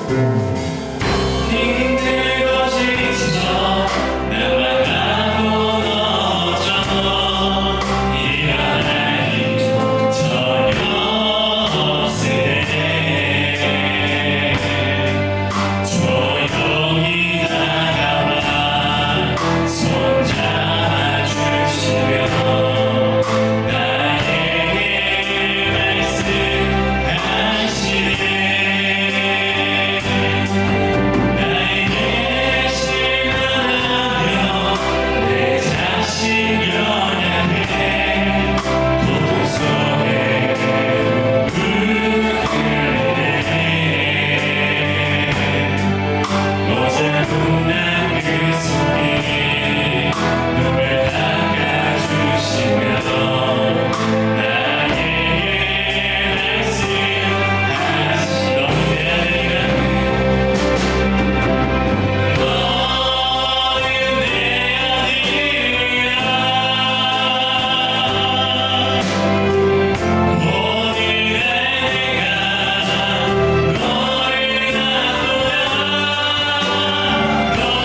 힘들고 지쳐 나만 가고 넘어져 일어날 힘도 전혀 없을 때 조용히 다가와 손잡아 주시며 나에게 말씀하시네. 나에게 실망하며 내 자신 연약해 고통 속에 울음을 모자란 난 그 속에 눈물 닦아주시며 나에게 말씀하시 너무 대하니라 너는 내 아들이라 오늘날 내가 너를 낳도다 너는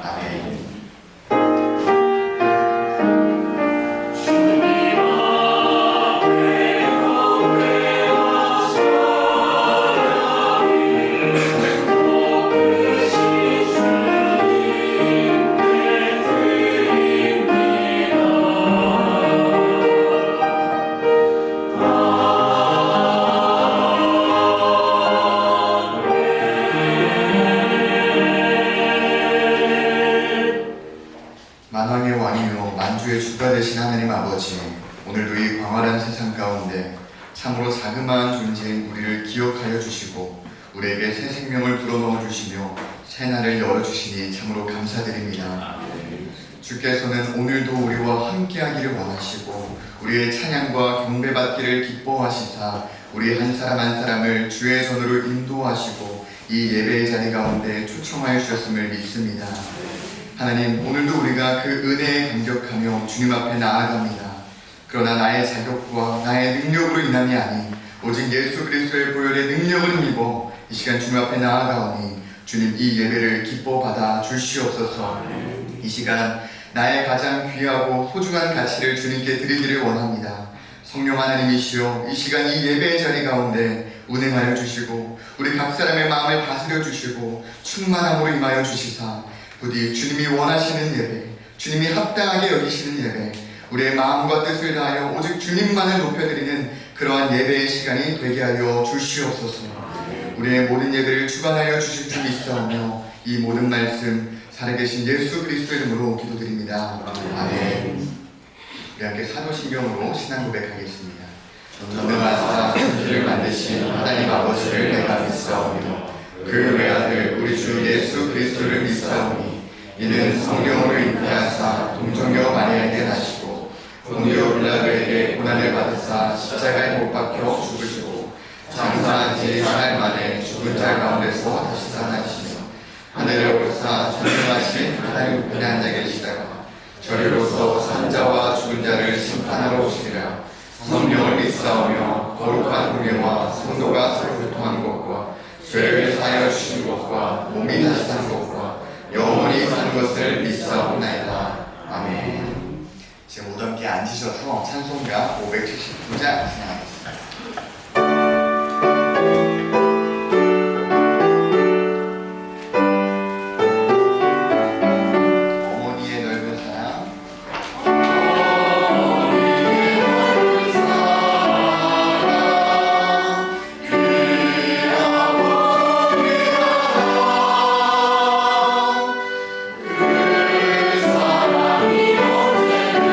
아멘. 만왕의 왕이요 만주의 주가 되신 하나님 아버지, 오늘도 이 광활한 세상 가운데 참으로 자그마한 존재인 우리를 기억하여 주시고 우리에게 새 생명을 불어넣어 주시며 새 날을 열어주시니 참으로 감사드립니다. 주께서는 오늘도 우리와 함께하기를 원하시고 우리의 찬양과 경배받기를 기뻐하시사 우리 한 사람 한 사람을 주의 전으로 인도하시고 이 예배의 자리 가운데 초청하여 주셨음을 믿습니다. 하나님, 오늘도 우리가 그 은혜에 감격하며 주님 앞에 나아갑니다. 그러나 나의 자격과 나의 능력으로 인함이 아닌 오직 예수 그리스도의 보혈의 능력을 힘입어 이 시간 주님 앞에 나아가오니 주님 이 예배를 기뻐 받아 주시옵소서. 이 시간 나의 가장 귀하고 소중한 가치를 주님께 드리기를 원합니다. 성령 하나님이시여, 이 시간 이 예배의 자리 가운데 운행하여 주시고 우리 각 사람의 마음을 다스려 주시고 충만함으로 임하여 주시사 부디 주님이 원하시는 예배, 주님이 합당하게 여기시는 예배, 우리의 마음과 뜻을 다하여 오직 주님만을 높여드리는 그러한 예배의 시간이 되게 하여 주시옵소서. 우리의 모든 예배를 주관하여 주실 줄 믿사오며 이 모든 말씀 살아계신 예수 그리스도의 이름으로 기도드립니다. 아멘. 우리 함께 사도신경으로 신앙 고백하겠습니다. 전능하사 천지를 만드신 하나님 아버지를 내가 믿사오며 그 외아들 우리 주 예수 그리스도를 믿사오니 이는 성령으로 잉태하사 동정녀 마리아에게 나시고 본디오 빌라도에게 고난을 받으사 십자가에 못 박혀 죽으시고 장사한 지 4일 만에 죽은 자 가운데서 다시 살아나시며 하늘에 오르사 전능하신 하나님 우편에 앉아 계시다가 저리로서 산자와 죽은 자를 심판하러 오시리라. 성령을 믿사오며 거룩한 공예와 성도가 서로 교통한 것과 죄를 사하여 주신 것과 몸이 다시 산 것과 영원히 사는 것을 믿사옵나이다. 아멘. 지금 모두 함께 앉으셔서 찬송가 579장 진행하겠습니다. 어머니의 넓은 사랑. 그 사랑이 언제든지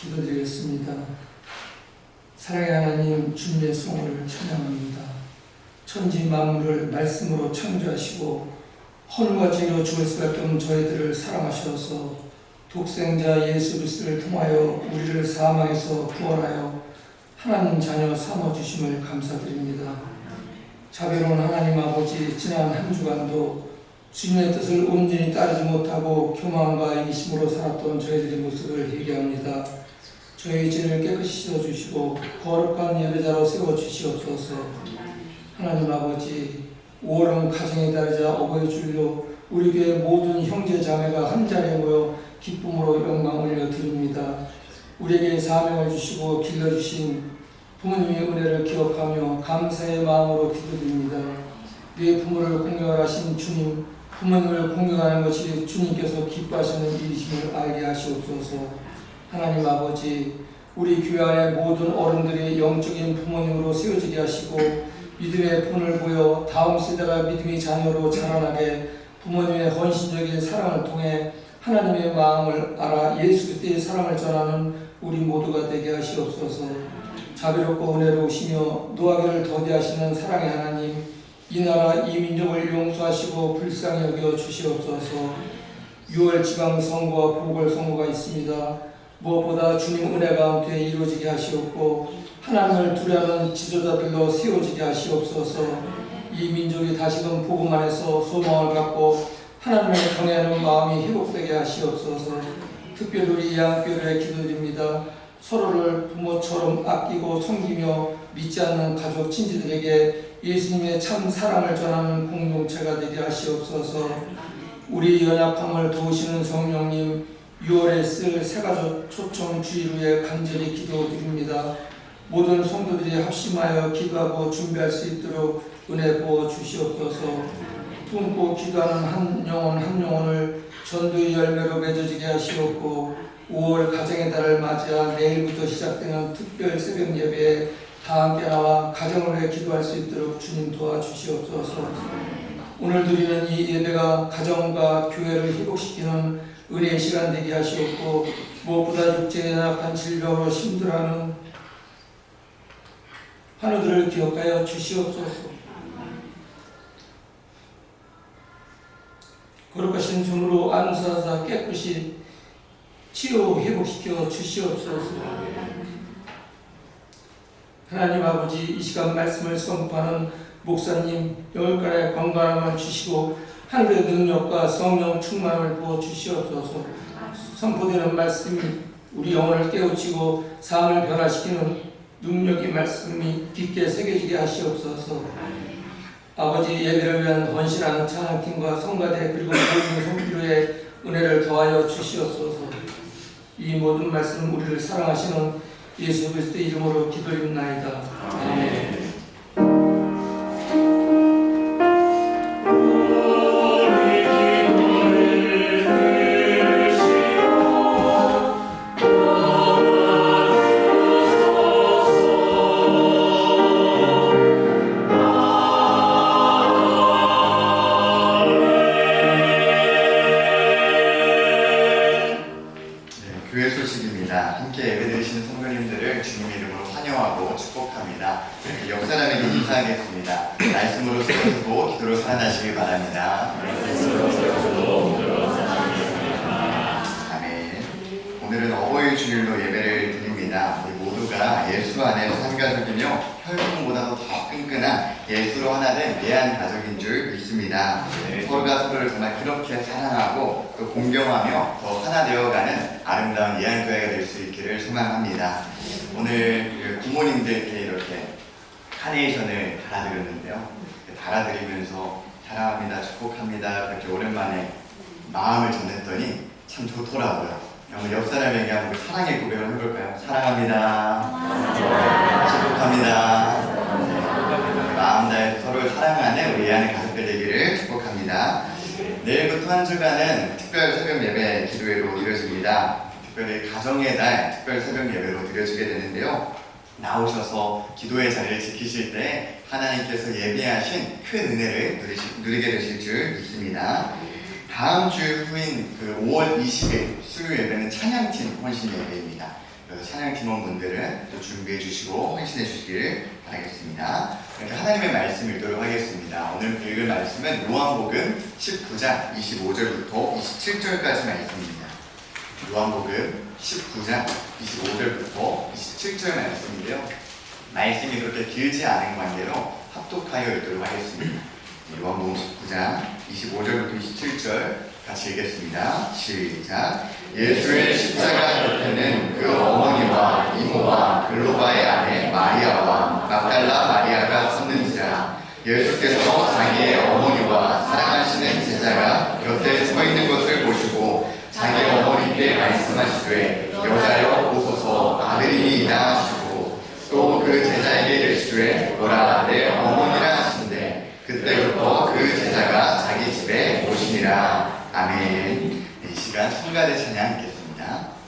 기도드리겠습니다. 사랑의 하나님, 주님의 성을 찬양합니다. 천지 만물을 말씀으로 창조하시고 헌과 죄로 죽을 수밖에 없는 저희들을 사랑하셔서 독생자 예수 그리스도를 통하여 우리를 사망에서 구원하여 하나님 자녀 삼아주심을 감사드립니다. 자비로운 하나님 아버지, 지난 한 주간도 주님의 뜻을 온전히 따르지 못하고 교만과 이기심으로 살았던 저희들의 모습을 회개합니다. 저희 죄를 깨끗이 씻어주시고 거룩한 예배자로 세워주시옵소서. 하나님 아버지, 5월은 가정에 따르자 어버이 주일로 우리 교회 모든 형제 자매가 한 자리에 모여 기쁨으로 영광 올려드립니다. 우리에게 사명을 주시고 길러주신 부모님의 은혜를 기억하며 감사의 마음으로 기도드립니다. 내 부모를 공경하신 주님, 부모님을 공경하는 것이 주님께서 기뻐하시는 일이심을 알게 하시옵소서. 하나님 아버지, 우리 교회 안의 모든 어른들이 영적인 부모님으로 세워지게 하시고 믿음의 본을 보여 다음 세대가 믿음의 자녀로 자라나게 부모님의 헌신적인 사랑을 통해 하나님의 마음을 알아 예수 그리스도의 사랑을 전하는 우리 모두가 되게 하시옵소서. 자비롭고 은혜로우시며 노하기를 더디하시는 사랑의 하나님, 이 나라 이 민족을 용서하시고 불쌍히 여겨 주시옵소서. 6월 지방선거와 보궐선거가 있습니다. 무엇보다 주님 은혜 가운데 이루어지게 하시옵고 하나님을 두려워하는 지도자들로 세워지게 하시옵소서. 이 민족이 다시금 복음 안에서 소망을 갖고 하나님을 경외하는 마음이 회복되게 하시옵소서. 특별히 우리 양교회에 기도드립니다. 서로를 부모처럼 아끼고 섬기며 믿지 않는 가족 친지들에게 예수님의 참 사랑을 전하는 공동체가 되게 하시옵소서. 우리 연약함을 도우시는 성령님, 6월에 쓸 새가족 초청 주일후에 간절히 기도드립니다. 모든 성도들이 합심하여 기도하고 준비할 수 있도록 은혜 부어 주시옵소서. 품고 기도하는 한 영혼을 전도의 열매로 맺어지게 하시옵고 5월 가정의 달을 맞이한 내일부터 시작되는 특별 새벽 예배에 다 함께 나와 가정을 위해 기도할 수 있도록 주님 도와주시옵소서. 오늘 드리는 이 예배가 가정과 교회를 회복시키는 은혜의 시간 되게 하시옵고 무엇보다 육체에 연약한 질병으로 힘들어하는 환우들을 기억하여 주시옵소서. 거룩하신 손으로 안수하사 깨끗이 치유 회복시켜 주시옵소서. 하나님 아버지, 이 시간 말씀을 선포하는 목사님 영일간의 건강함을 주시고 하늘의 능력과 성령 충만을 부어 주시옵소서. 선포되는 말씀이 우리 영혼을 깨우치고 삶을 변화시키는 능력의 말씀이 깊게 새겨지게 하시옵소서. 아버지, 예배를 위한 헌신하는 찬양팀과 성가대 그리고 모든 성필로의 은혜를 더하여 주시옵소서. 이 모든 말씀 우리를 사랑하시는 예수 그리스도의 이름으로 기도드립나이다. 아멘. 교회 소식입니다. 함께 예배드리시는 성도님들을 주님의 이름으로 환영하고 축복합니다. 옆 사람에게 인사하겠습니다. 말씀으로 세워주고 기도로 살아나시길 바랍니다. 아멘. 오늘은 어버이 주일로 예배를 드립니다. 우리 모두가 예수 안에서 한 가족이며 혈통보다도 더 끈끈한 예수로 하나 된 예한 가족인 줄 믿습니다. 서로가 서로를 정말 그렇게 사랑하고 또 공경하며 더 하나 되어가는 아름다운 예한 교회가 될 수 있기를 소망합니다. 오늘 부모님들께 이렇게 카네이션을 달아드렸는데요. 달아드리면서 사랑합니다, 축복합니다 그렇게 오랜만에 마음을 전했더니 참 좋더라고요. 한번 옆 사람에게 한번 사랑의 고백을 해볼까요? 사랑합니다, 축복합니다. 마음 다해 서로를 사랑하는 우리 예한의 가족들 되기를 축복합니다. 내일부터 한 주간은 특별 새벽 예배 기도회로 드려집니다. 특별히 가정의 달 특별 새벽 예배로 드려지게 되는데요. 나오셔서 기도의 자리를 지키실 때 하나님께서 예비하신 큰 은혜를 누리게 되실 줄 믿습니다. 다음 주 후인 그 5월 20일 수요 예배는 찬양팀 헌신 예배입니다. 그래서 찬양 팀원분들은 또 준비해 주시고 헌신해 주시길 바라겠습니다. 이렇게 하나님의 말씀 읽도록 하겠습니다. 오늘 읽을 말씀은 요한복음 19장 25절부터 27절까지 말씀입니다. 요한복음 19장 25절부터 27절 말씀인데요. 말씀이 그렇게 길지 않은 관계로 합독하여 읽도록 하겠습니다. 요한복음 19장 25절부터 27절 같이 읽겠습니다. 시작. 예수의 십자가 곁에는 그 어머니와 이모와 글로바의 아내 마리아와 막달라 마리아가 섰는지라. 예수께서 자기의 어머니와 사랑하시는 제자가 곁에 서 있는 것을 보시고 자기 어머니께 말씀하시되 여자여 오소서 아들이니이다 하시고 또 그 제자에게 이르시되 보라 내 어머니라 하신대. 그때부터 그 제자가 자기 집에 오시니라. 아멘. 이 시간 성가대 찬양 읽겠습니다.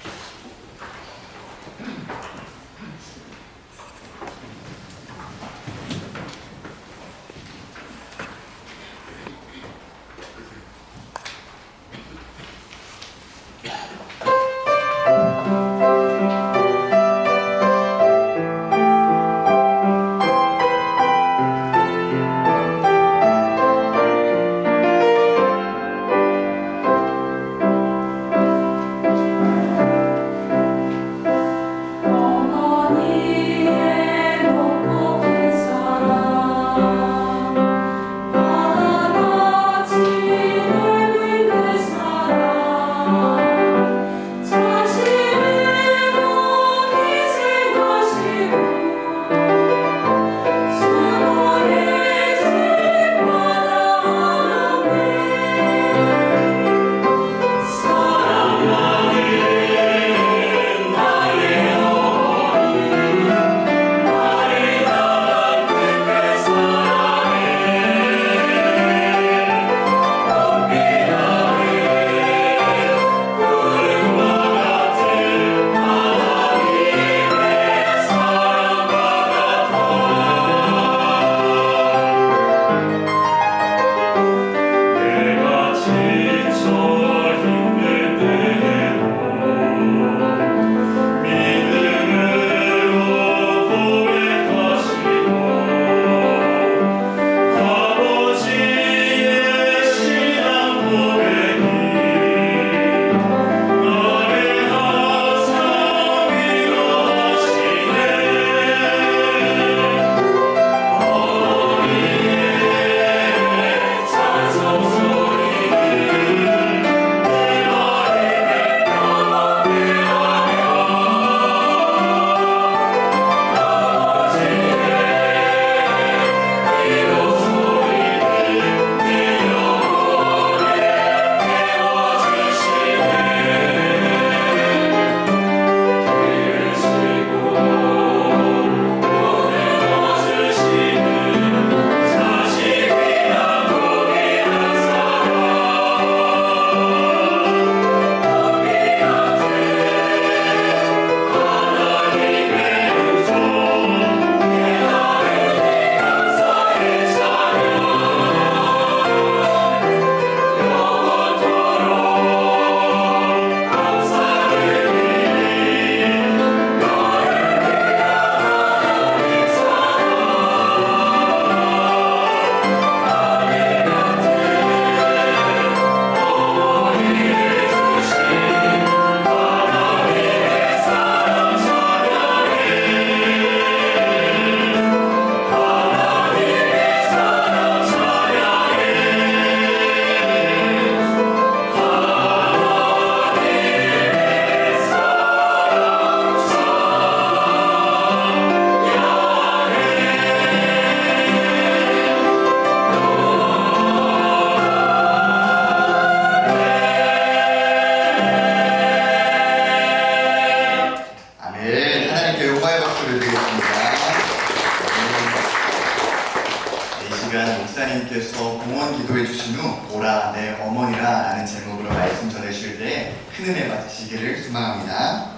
목사님께서 공원 기도해 주신 후 보라 내 어머니라 라는 제목으로 말씀 전해주실 때 큰 은혜 받으시기를 소망합니다.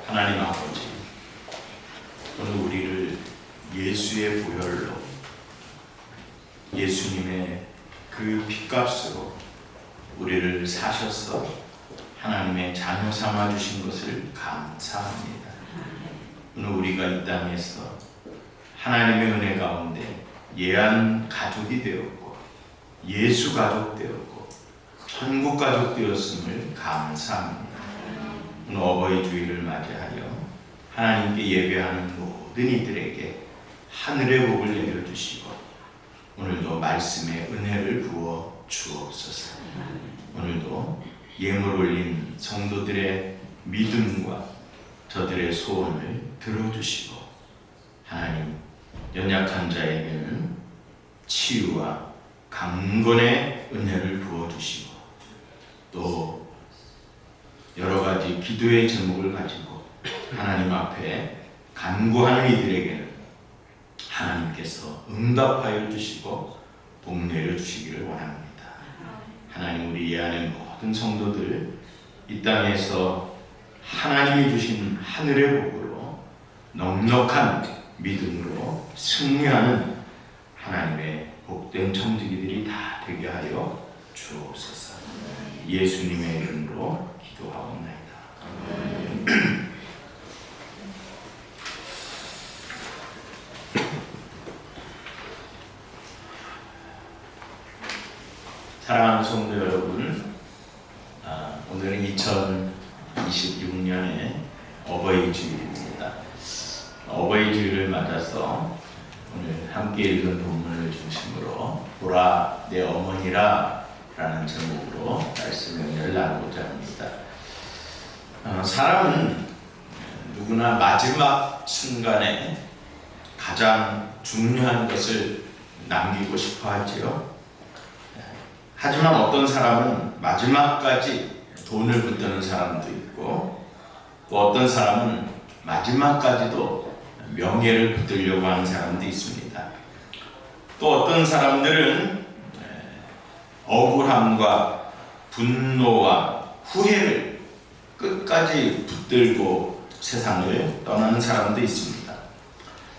하나님 아버지, 오늘 우리를 예수의 보혈로, 예수님의 그 핏값으로 우리를 사셔서 하나님의 자녀 삼아 주신 것을 감사합니다. 오늘 우리가 이 땅에서 하나님의 은혜 가운데 예한 가족이 되었고 예수 가족 되었고 천국 가족 되었음을 감사합니다. 오늘 어버이 주일을 맞이하여 하나님께 예배하는 모든 이들에게 하늘의 복을 내려주시고 오늘도 말씀의 은혜를 부어 주옵소서. 오늘도 예물 올린 성도들의 믿음과 저들의 소원을 들어주시고 하나님 연약한 자에게는 치유와 강건의 은혜를 부어주시고 또 여러 가지 기도의 제목을 가지고 하나님 앞에 간구하는 이들에게는 하나님께서 응답하여 주시고 복 내려 주시기를 원합니다. 하나님 우리 이 안에 모든 성도들 이 땅에서 하나님이 주신 하늘의 복으로 넉넉한 믿음으로 승리하는 하나님의 복된 청지기들이 다 되게 하여 주옵소서. 예수님의 이름으로 기도하옵나이다. 사랑하는 성도 여러분, 오늘은 2026년의 어버이 주일입니다. 어버이 주일을 맞아서 오늘 함께 읽은 본문을 중심으로 보라 내 어머니라 라는 제목으로 말씀 연결을 나누고자 합니다. 사람은 누구나 마지막 순간에 가장 중요한 것을 남기고 싶어 하지요. 하지만 어떤 사람은 마지막까지 돈을 붙드는 사람도 있고 또 어떤 사람은 마지막까지도 명예를 붙들려고 하는 사람도 있습니다. 또 어떤 사람들은 억울함과 분노와 후회를 끝까지 붙들고 세상을 떠나는 사람도 있습니다.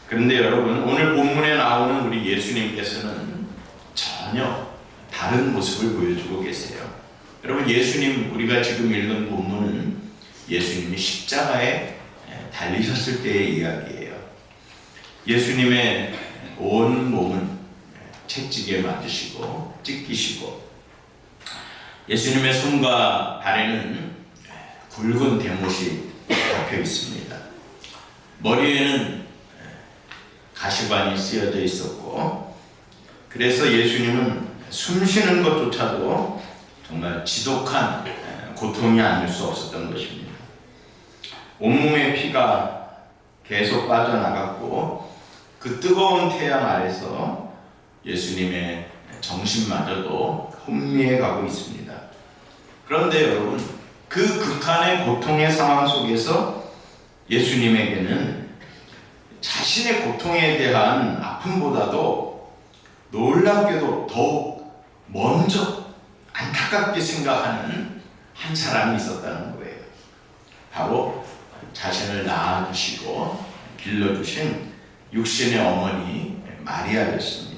그런데 여러분, 오늘 본문에 나오는 우리 예수님께서는 전혀 다른 모습을 보여주고 계세요. 여러분, 예수님, 우리가 지금 읽은 본문은 예수님이 십자가에 달리셨을 때의 이야기예요. 예수님의 온 몸은 채찍에 맞으시고 찢기시고 예수님의 손과 발에는 굵은 대못이 박혀 있습니다. 머리에는 가시관이 쓰여져 있었고 그래서 예수님은 숨 쉬는 것조차도 정말 지독한 고통이 아닐 수 없었던 것입니다. 온몸에 피가 계속 빠져나갔고 그 뜨거운 태양 아래서 예수님의 정신마저도 혼미해 가고 있습니다. 그런데 여러분, 그 극한의 고통의 상황 속에서 예수님에게는 자신의 고통에 대한 아픔보다도 놀랍게도 더욱 먼저 안타깝게 생각하는 한 사람이 있었다는 거예요. 바로 자신을 낳아주시고 길러주신 육신의 어머니 마리아였습니다.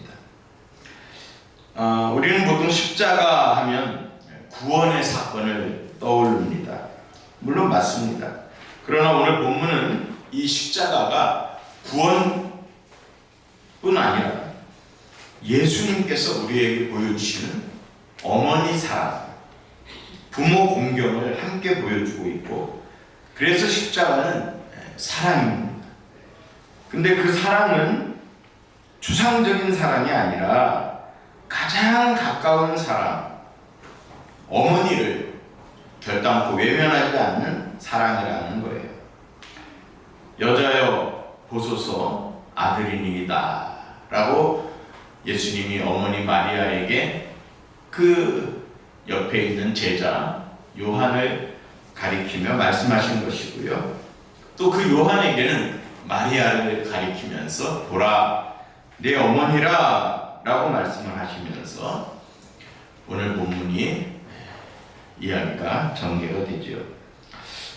우리는 보통 십자가 하면 구원의 사건을 떠올립니다. 물론 맞습니다. 그러나 오늘 본문은 이 십자가가 구원뿐 아니라 예수님께서 우리에게 보여주시는 어머니 사랑, 부모 공경을 함께 보여주고 있고 그래서 십자가는 사랑입니다. 근데 그 사랑은 추상적인 사랑이 아니라 가장 가까운 사랑, 어머니를 결단코 외면하지 않는 사랑이라는 거예요. 여자여 보소서 아들이니이다 라고 예수님이 어머니 마리아에게 그 옆에 있는 제자 요한을 가리키며 말씀하신 것이고요. 또 그 요한에게는 마리아를 가리키면서 보라 내 어머니라 라고 말씀을 하시면서 오늘 본문이 이야기가 전개가 되죠.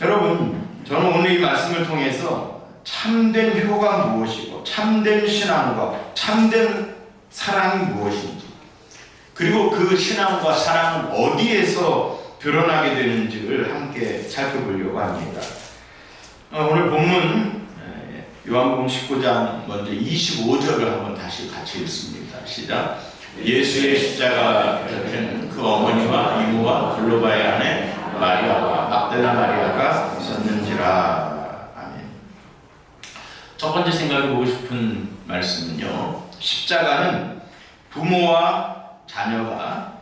여러분, 저는 오늘 이 말씀을 통해서 참된 효가 무엇이고 참된 신앙과 참된 사랑이 무엇인지 그리고 그 신앙과 사랑은 어디에서 드러나게 되는지를 함께 살펴보려고 합니다. 오늘 본문 요한복음 19장 먼저 25절을 한번 다시 같이 읽습니다. 시작. 예수의 십자가 곁에는 그 어머니와 이모와 글로바의 아내 마리아와 막달라 마리아가 있었는지라. 아멘. 첫 번째 생각해보고 싶은 말씀은요, 십자가는 부모와 자녀가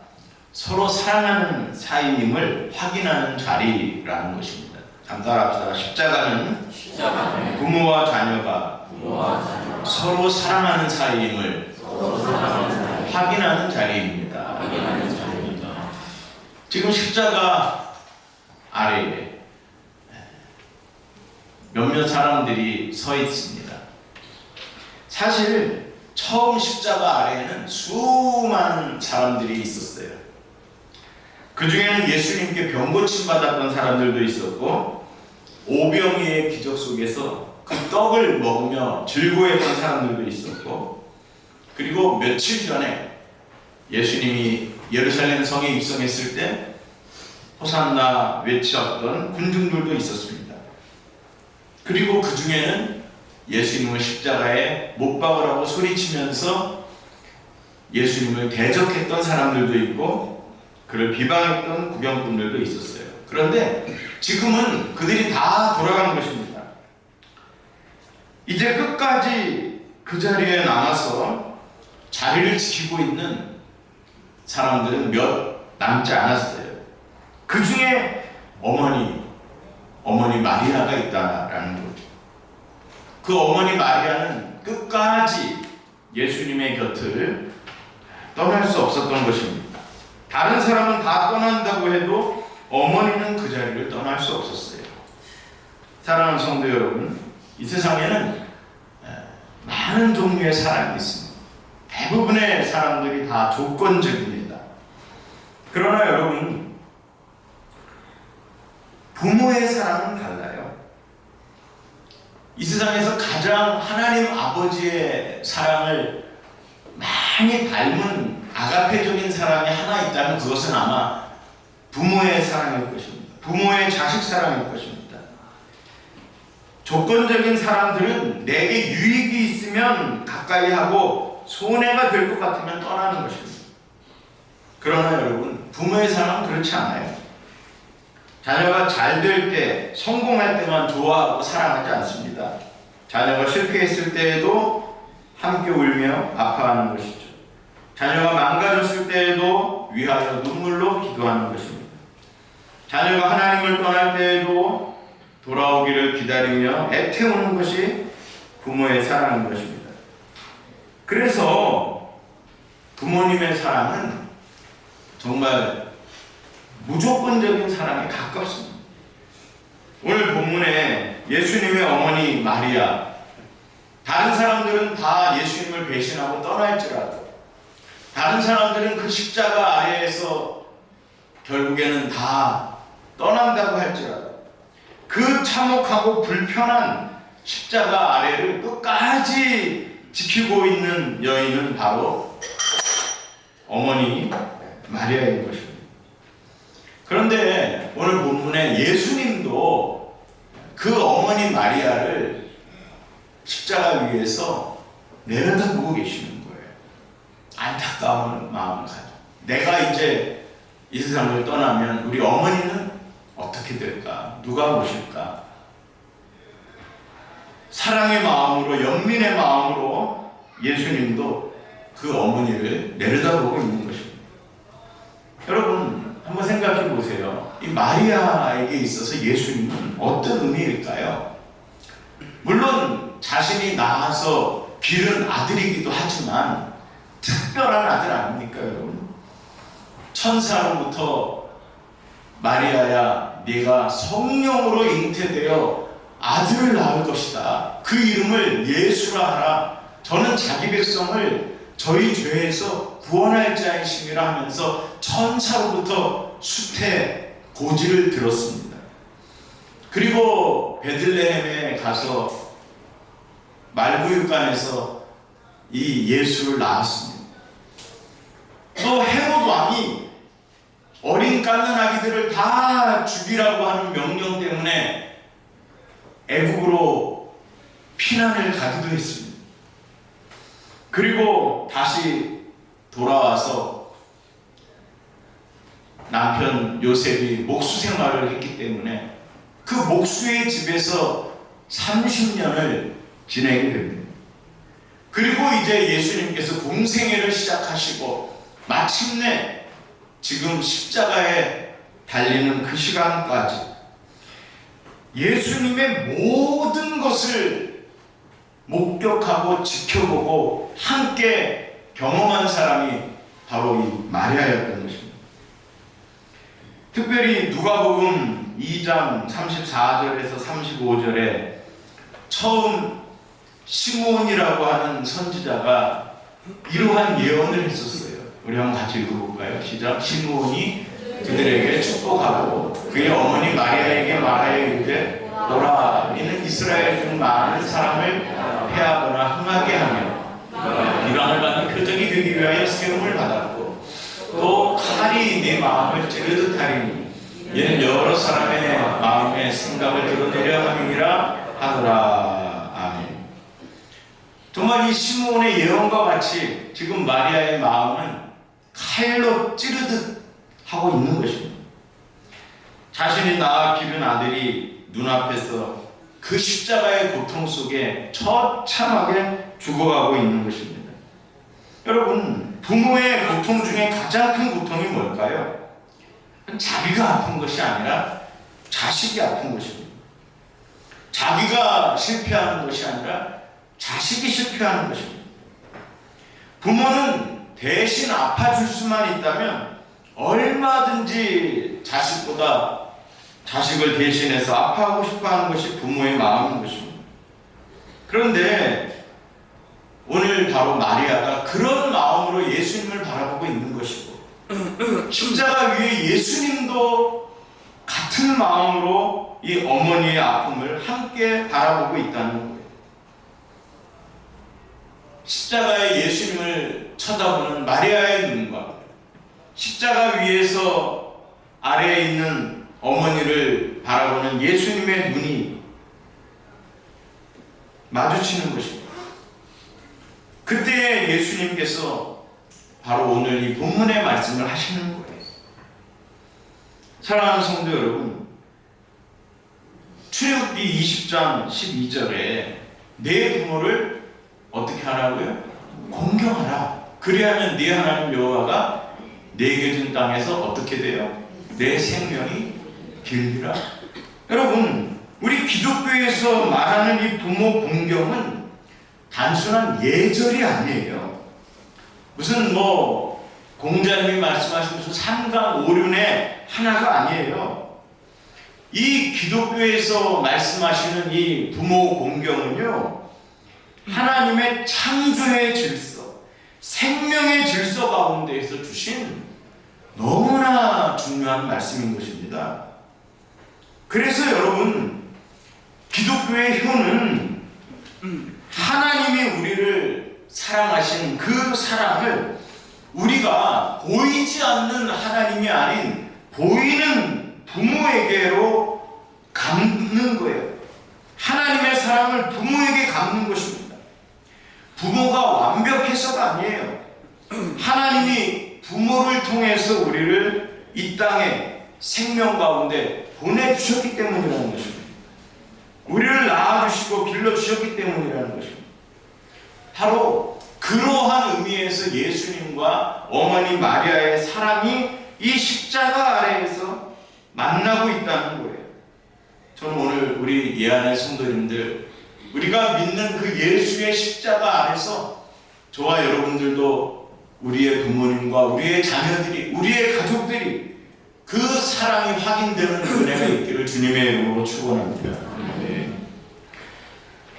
서로 사랑하는 사이임을 확인하는 자리라는 것입니다. 잠깐 합시다. 십자가는 부모와 자녀가 서로 사랑하는 사이임을 확인하는 자리입니다. 지금 십자가 아래에 몇몇 사람들이 서 있습니다. 사실 처음 십자가 아래에는 수많은 사람들이 있었어요. 그 중에는 예수님께 병 고침 받았던 사람들도 있었고, 오병이의 기적 속에서 그 떡을 먹으며 즐거워했던 사람들도 있었고, 그리고 며칠 전에 예수님이 예루살렘 성에 입성했을 때 호산나 외쳤던 군중들도 있었습니다. 그리고 그 중에는 예수님을 십자가에 못 박으라고 소리치면서 예수님을 대적했던 사람들도 있고, 그를 비방했던 구경꾼들도 있었어요. 그런데 지금은 그들이 다 돌아간 것입니다. 이제 끝까지 그 자리에 남아서 자리를 지키고 있는 사람들은 몇 남지 않았어요. 그 중에 어머니 마리아가 있다라는 거죠. 그 어머니 마리아는 끝까지 예수님의 곁을 떠날 수 없었던 것입니다. 다른 사람은 다 떠난다고 해도 어머니는 그 자리를 떠날 수 없었어요. 사랑하는 성도 여러분, 이 세상에는 많은 종류의 사랑이 있습니다. 대부분의 사람들이 다 조건적입니다. 그러나 여러분, 부모의 사랑은 달라요. 이 세상에서 가장 하나님 아버지의 사랑을 많이 닮은 아가페적인 사랑이 하나 있다면 그것은 아마 부모의 사랑일 것입니다. 부모의 자식 사랑일 것입니다. 조건적인 사람들은 내게 유익이 있으면 가까이 하고 손해가 될 것 같으면 떠나는 것입니다. 그러나 여러분, 부모의 사랑은 그렇지 않아요. 자녀가 잘 될 때, 성공할 때만 좋아하고 사랑하지 않습니다. 자녀가 실패했을 때에도 함께 울며 아파하는 것이죠. 자녀가 망가졌을 때에도 위하여 눈물로 기도하는 것입니다. 자녀가 하나님을 떠날 때에도 돌아오기를 기다리며 애태우는 것이 부모의 사랑인 것입니다. 그래서 부모님의 사랑은 정말 무조건적인 사랑에 가깝습니다. 오늘 본문에 예수님의 어머니 마리아, 다른 사람들은 다 예수님을 배신하고 떠날지라도, 다른 사람들은 그 십자가 아래에서 결국에는 다 떠난다고 할지라도, 그 참혹하고 불편한 십자가 아래를 끝까지 지키고 있는 여인은 바로 어머니 마리아인 것입니다. 그런데 오늘 본문에 예수님도 그 어머니 마리아를 십자가 위에서 내려다보고 계시는 거예요. 안타까운 마음을 가지고, 내가 이제 이 세상을 떠나면 우리 어머니는 어떻게 될까? 누가 오실까? 사랑의 마음으로, 연민의 마음으로 예수님도 그 어머니를 내려다보고 있는 것입니다. 여러분, 한번 생각해 보세요. 이 마리아에게 있어서 예수님은 어떤 의미일까요? 물론 자신이 낳아서 기른 아들이기도 하지만 특별한 아들 아닙니까, 여러분? 천사로부터 마리아야, 네가 성령으로 잉태되어 아들을 낳을 것이다. 그 이름을 예수라 하라. 저는 자기 백성을 저희 죄에서 구원할 자이심이라 하면서 천사로부터 수태 고지를 들었습니다. 그리고 베들레헴에 가서 말구육간에서 이 예수를 낳았습니다. 또 헤롯 왕이 어린 갓난아기 자기들을 다 죽이라고 하는 명령 때문에 애국으로 피난을 가기도 했습니다. 그리고 다시 돌아와서 남편 요셉이 목수 생활을 했기 때문에 그 목수의 집에서 30년을 지내게 됩니다. 그리고 이제 예수님께서 공생애를 시작하시고 마침내 지금 십자가에 달리는 그 시간까지 예수님의 모든 것을 목격하고 지켜보고 함께 경험한 사람이 바로 이 마리아였던 것입니다. 특별히 누가복음 2장 34절에서 35절에 처음 시므온이라고 하는 선지자가 이러한 예언을 했었어요. 우리 한번 같이 읽어볼까요? 시작. 시므온이 그들에게 축복하고 그의 어머니 마리아에게 말하여 이르되 보라, 이는 이스라엘 중 많은 사람을 패하거나 흥하게 하며 비방을 받는 표적이 되기 위하여 세움을 받았고 또 칼이 네 마음을 찌르듯 하리니 이는 여러 사람의 마음의 생각을 드러내려 함이니라 하더라. 아멘. 정말 이 시므온의 예언과 같이 지금 마리아의 마음은 칼로 찌르듯 하고 있는 것입니다. 자신이 낳아 기른 아들이 눈앞에서 그 십자가의 고통 속에 처참하게 죽어가고 있는 것입니다. 여러분, 부모의 고통 중에 가장 큰 고통이 뭘까요? 자기가 아픈 것이 아니라 자식이 아픈 것입니다. 자기가 실패하는 것이 아니라 자식이 실패하는 것입니다. 부모는 대신 아파줄 수만 있다면 얼마든지 자식보다 자식을 대신해서 아파하고 싶어하는 것이 부모의 마음인 것입니다. 그런데 오늘 바로 마리아가 그런 마음으로 예수님을 바라보고 있는 것이고 십자가 위에 예수님도 같은 마음으로 이 어머니의 아픔을 함께 바라보고 있다는 거예요. 십자가의 예수님을 쳐다보는 마리아의 눈과 십자가 위에서 아래에 있는 어머니를 바라보는 예수님의 눈이 마주치는 것입니다. 그때 예수님께서 바로 오늘 이 본문의 말씀을 하시는 거예요. 사랑하는 성도 여러분, 출애굽기 20장 12절에 내 부모를 어떻게 하라고요? 공경하라. 그리하면 네 하나님 여호와가 내게 준 땅에서 어떻게 돼요? 내 생명이 길리라. 여러분, 우리 기독교에서 말하는 이 부모 공경은 단순한 예절이 아니에요. 무슨 공자님이 말씀하신 무슨 삼강 오륜의 하나가 아니에요. 이 기독교에서 말씀하시는 이 부모 공경은요, 하나님의 창조의 질서, 생명의 질서 가운데에서 주신 너무나 중요한 말씀인 것입니다. 그래서 여러분, 기독교의 효는 하나님이 우리를 사랑하신 그 사랑을 우리가 보이지 않는 하나님이 아닌 보이는 부모에게로 갚는 거예요. 하나님의 사랑을 부모에게 갚는 것입니다. 부모가 완벽해서가 아니에요. 하나님이 부모를 통해서 우리를 이 땅에 생명 가운데 보내주셨기 때문이라는 것입니다. 우리를 낳아주시고 길러주셨기 때문이라는 것입니다. 바로 그러한 의미에서 예수님과 어머니 마리아의 사랑이 이 십자가 아래에서 만나고 있다는 거예요. 저는 오늘 우리 예안의 성도님들, 우리가 믿는 그 예수의 십자가 아래서 저와 여러분들도 우리의 부모님과 우리의 자녀들이, 우리의 가족들이 그 사랑이 확인되는 은혜가 있기를 주님의 이름으로 축원합니다.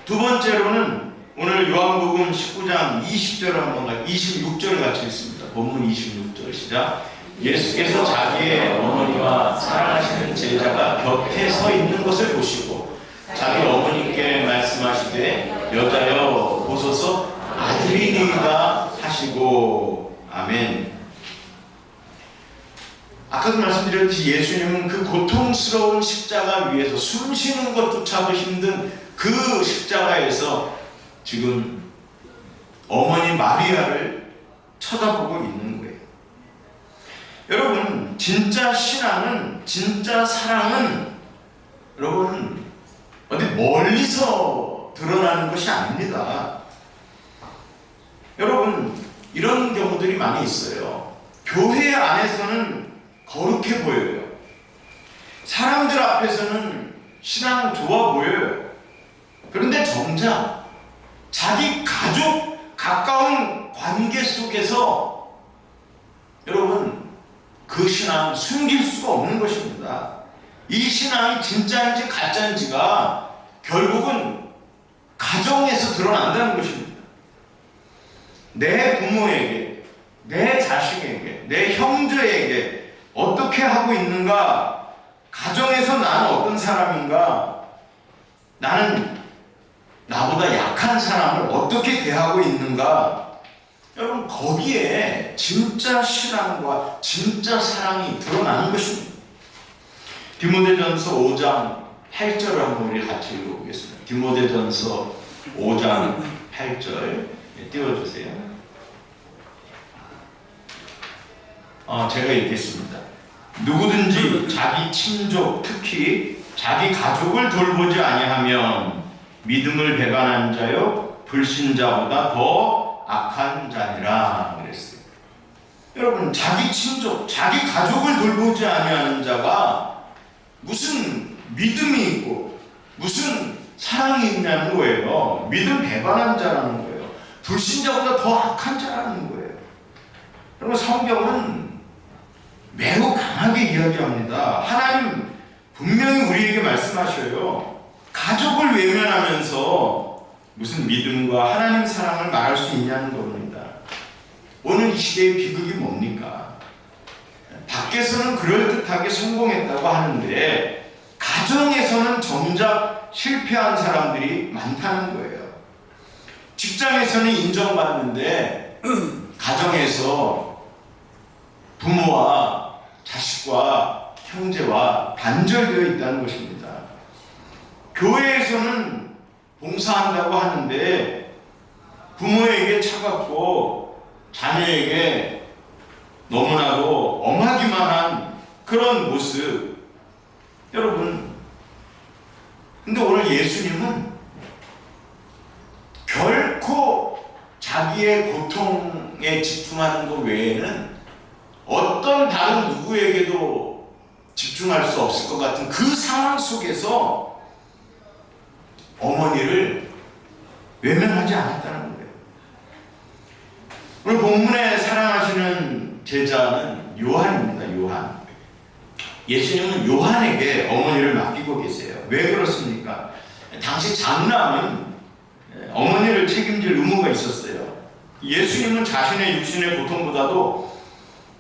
두 번째로는 오늘 요한복음 19장 20절을 한번 26절을 같이 읽습니다. 본문 26절 시작. 예수께서 자기의 어머니와 사랑하시는 제자가 곁에 서 있는 것을 보시고 자기 어머니께 말씀하시되 여자여 보소서 아들이니이다 하시고. 아멘. 아까도 말씀드렸듯이 예수님은 그 고통스러운 십자가 위에서 숨 쉬는 것조차도 힘든 그 십자가에서 지금 어머니 마리아를 쳐다보고 있는 거예요. 여러분, 진짜 신앙은, 진짜 사랑은 여러분 어디 멀리서 드러나는 것이 아닙니다. 여러분, 이런 경우들이 많이 있어요. 교회 안에서는 거룩해 보여요. 사람들 앞에서는 신앙 좋아 보여요. 그런데 정작 자기 가족, 가까운 관계 속에서 여러분 그 신앙 숨길 수가 없는 것입니다. 이 신앙이 진짜인지 가짜인지가 결국은 가정에서 드러난다는 것입니다. 내 부모에게, 내 자식에게, 내 형제에게 어떻게 하고 있는가? 가정에서 나는 어떤 사람인가? 나는 나보다 약한 사람을 어떻게 대하고 있는가? 여러분, 거기에 진짜 신앙과 진짜 사랑이 드러나는 것입니다. 디모데전서 5장 8절을 한번 우리 같이 읽어보겠습니다. 디모데전서 5장 8절 띄워주세요. 제가 읽겠습니다. 누구든지 자기 친족, 특히 자기 가족을 돌보지 아니하면 믿음을 배반한 자요 불신자보다 더 악한 자니라 그랬어요. 여러분, 자기 친족, 자기 가족을 돌보지 아니하는 자가 무슨 믿음이 있고 무슨 사랑이 있냐는 거예요. 믿음 배반한 자라는 거예요. 불신자보다 더 악한 자라는 거예요. 여러분, 성경은 매우 강하게 이야기합니다. 하나님 분명히 우리에게 말씀하셔요. 가족을 외면하면서 무슨 믿음과 하나님 사랑을 말할 수 있냐는 겁니다. 오늘 이 시대의 비극이 뭡니까? 밖에서는 그럴듯하게 성공했다고 하는데 가정에서는 정작 실패한 사람들이 많다는 거예요. 직장에서는 인정받는데 가정에서 부모와 자식과 형제와 단절되어 있다는 것입니다. 교회에서는 봉사한다고 하는데 부모에게 차갑고 자녀에게 너무나도 엄하기만 한 그런 모습. 여러분, 근데 오늘 예수님은 결코 자기의 고통에 집중하는 것 외에는 어떤 다른 누구에게도 집중할 수 없을 것 같은 그 상황 속에서 어머니를 외면하지 않았다는 거예요. 오늘 본문에 사랑하시는 제자는 요한입니다. 요한. 예수님은 요한에게 어머니를 맡기고 계세요. 왜 그렇습니까? 당시 장남은 어머니를 책임질 의무가 있었어요. 예수님은 자신의 육신의 고통보다도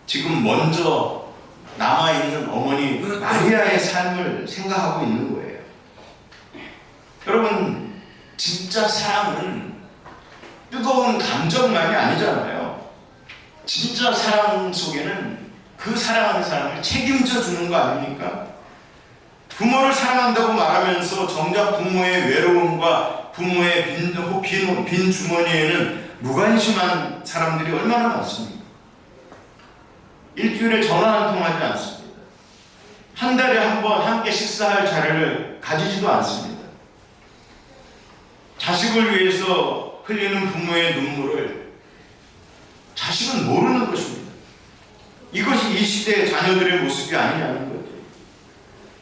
지금 먼저 남아있는 어머니 마리아의 삶을 생각하고 있는 거예요. 여러분, 진짜 사랑은 뜨거운 감정만이 아니잖아요. 진짜 사랑 속에는 그 사랑하는 사람을 책임져 주는 거 아닙니까? 부모를 사랑한다고 말하면서 정작 부모의 외로움과 부모의 빈 주머니에는 무관심한 사람들이 얼마나 많습니까? 일주일에 전화 한 통 하지 않습니다. 한 달에 한 번 함께 식사할 자리를 가지지도 않습니다. 자식을 위해서 흘리는 부모의 눈물을 자식은 모르는 것입니다. 이것이 이 시대의 자녀들의 모습이 아니냐는 거죠.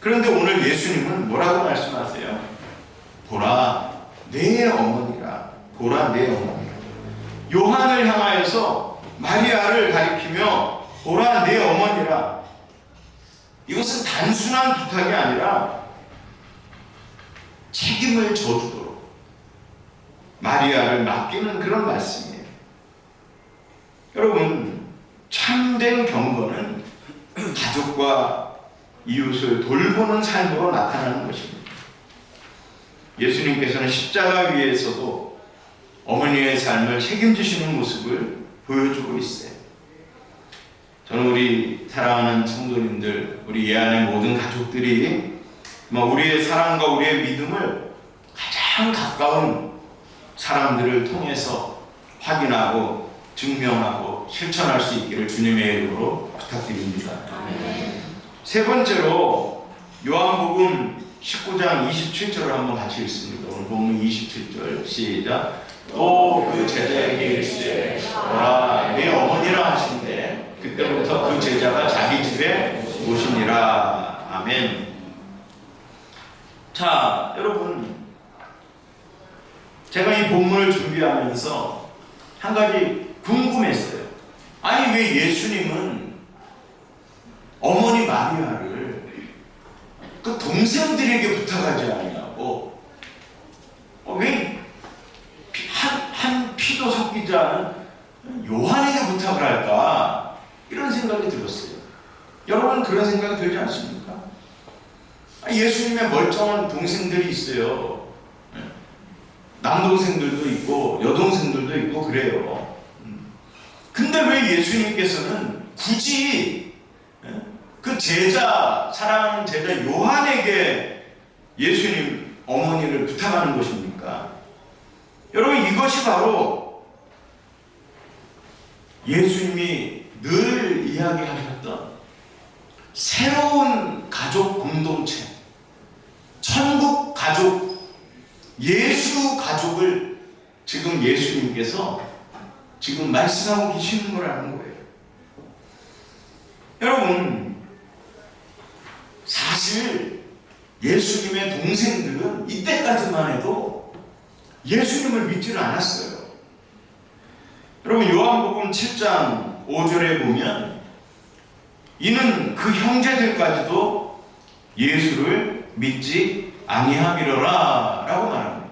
그런데 오늘 예수님은 뭐라고 말씀하세요? 보라 내 어머니라. 보라 내 어머니라. 요한을 향하여서 마리아를 가리키며 보라 내 어머니라. 이것은 단순한 부탁이 아니라 책임을 져주도록 마리아를 맡기는 그런 말씀이에요. 여러분, 참된 경건은 가족과 이웃을 돌보는 삶으로 나타나는 것입니다. 예수님께서는 십자가 위에서도 어머니의 삶을 책임지시는 모습을 보여주고 있어요. 저는 우리 사랑하는 성도님들, 우리 예안의 모든 가족들이 우리의 사랑과 우리의 믿음을 가장 가까운 사람들을 통해서 확인하고 증명하고 실천할 수 있기를 주님의 이름으로 부탁드립니다. 세 번째로 요한복음 19장 27절을 한번 같이 읽습니다. 오늘 본문 27절 시작. 또 그 제자에게 이르시되 오라 내 어머니라 하신대 그때부터 그 제자가 자기 집에 오시니라. 아멘. 자, 여러분, 제가 이 본문을 준비하면서 한 가지 궁금했어요. 아니 왜 예수님은 어머니 마리아를 그 동생들에게 부탁하지 않냐고, 왜 한 피도 섞이지 않은 요한에게 부탁을 할까, 이런 생각이 들었어요. 여러분 그런 생각이 들지 않습니까? 예수님의 멀쩡한 동생들이 있어요. 남동생들도 있고 여동생들도 있고 그래요. 근데 왜 예수님께서는 굳이 그 제자, 사랑하는 제자 요한에게 예수님 어머니를 부탁하는 것입니까? 여러분, 이것이 바로 예수님이 늘 이야기하셨던 새로운 가족 공동체, 천국 가족, 예수 가족을 지금 예수님께서 지금 말씀하고 계시는 거라는 거예요. 여러분, 사실 예수님의 동생들은 이때까지만 해도 예수님을 믿지는 않았어요. 여러분, 요한복음 7장 5절에 보면 이는 그 형제들까지도 예수를 믿지 아니함이로라 라고 말합니다.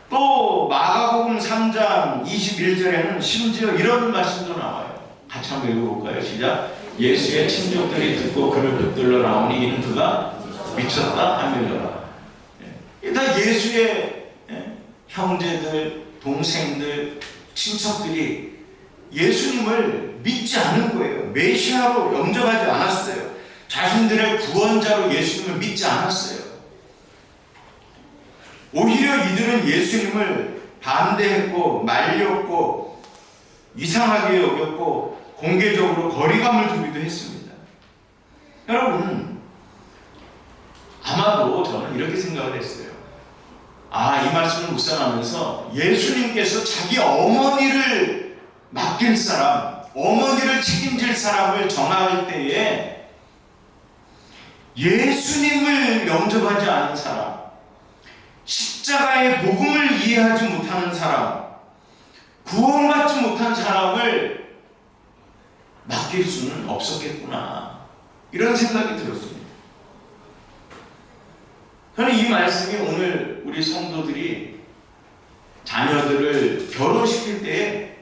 또 마가복음 3장 21절에는 심지어 이런 말씀도 나와요. 같이 한번 읽어볼까요? 시작. 예수의 친족들이 듣고 그를 붙들러 나오니 이는 그가 미쳤다 하밀러라. 다 예수의 형제들, 동생들, 친척들이 예수님을 믿지 않은 거예요. 메시아로 영접하지 않았어요. 자신들의 구원자로 예수님을 믿지 않았어요. 오히려 이들은 예수님을 반대했고 말렸고 이상하게 여겼고 공개적으로 거리감을 두기도 했습니다. 여러분, 아마도 저는 이렇게 생각을 했어요. 이 말씀을 묵상하면서 예수님께서 자기 어머니를 맡길 사람, 어머니를 책임질 사람을 정할 때에 예수님을 영접하지 않은 사람, 십자가의 복음을 이해하지 못하는 사람, 구원받지 못한 사람을 맡길 수는 없었겠구나, 이런 생각이 들었습니다. 저는 이 말씀이 오늘 우리 성도들이 자녀들을 결혼시킬 때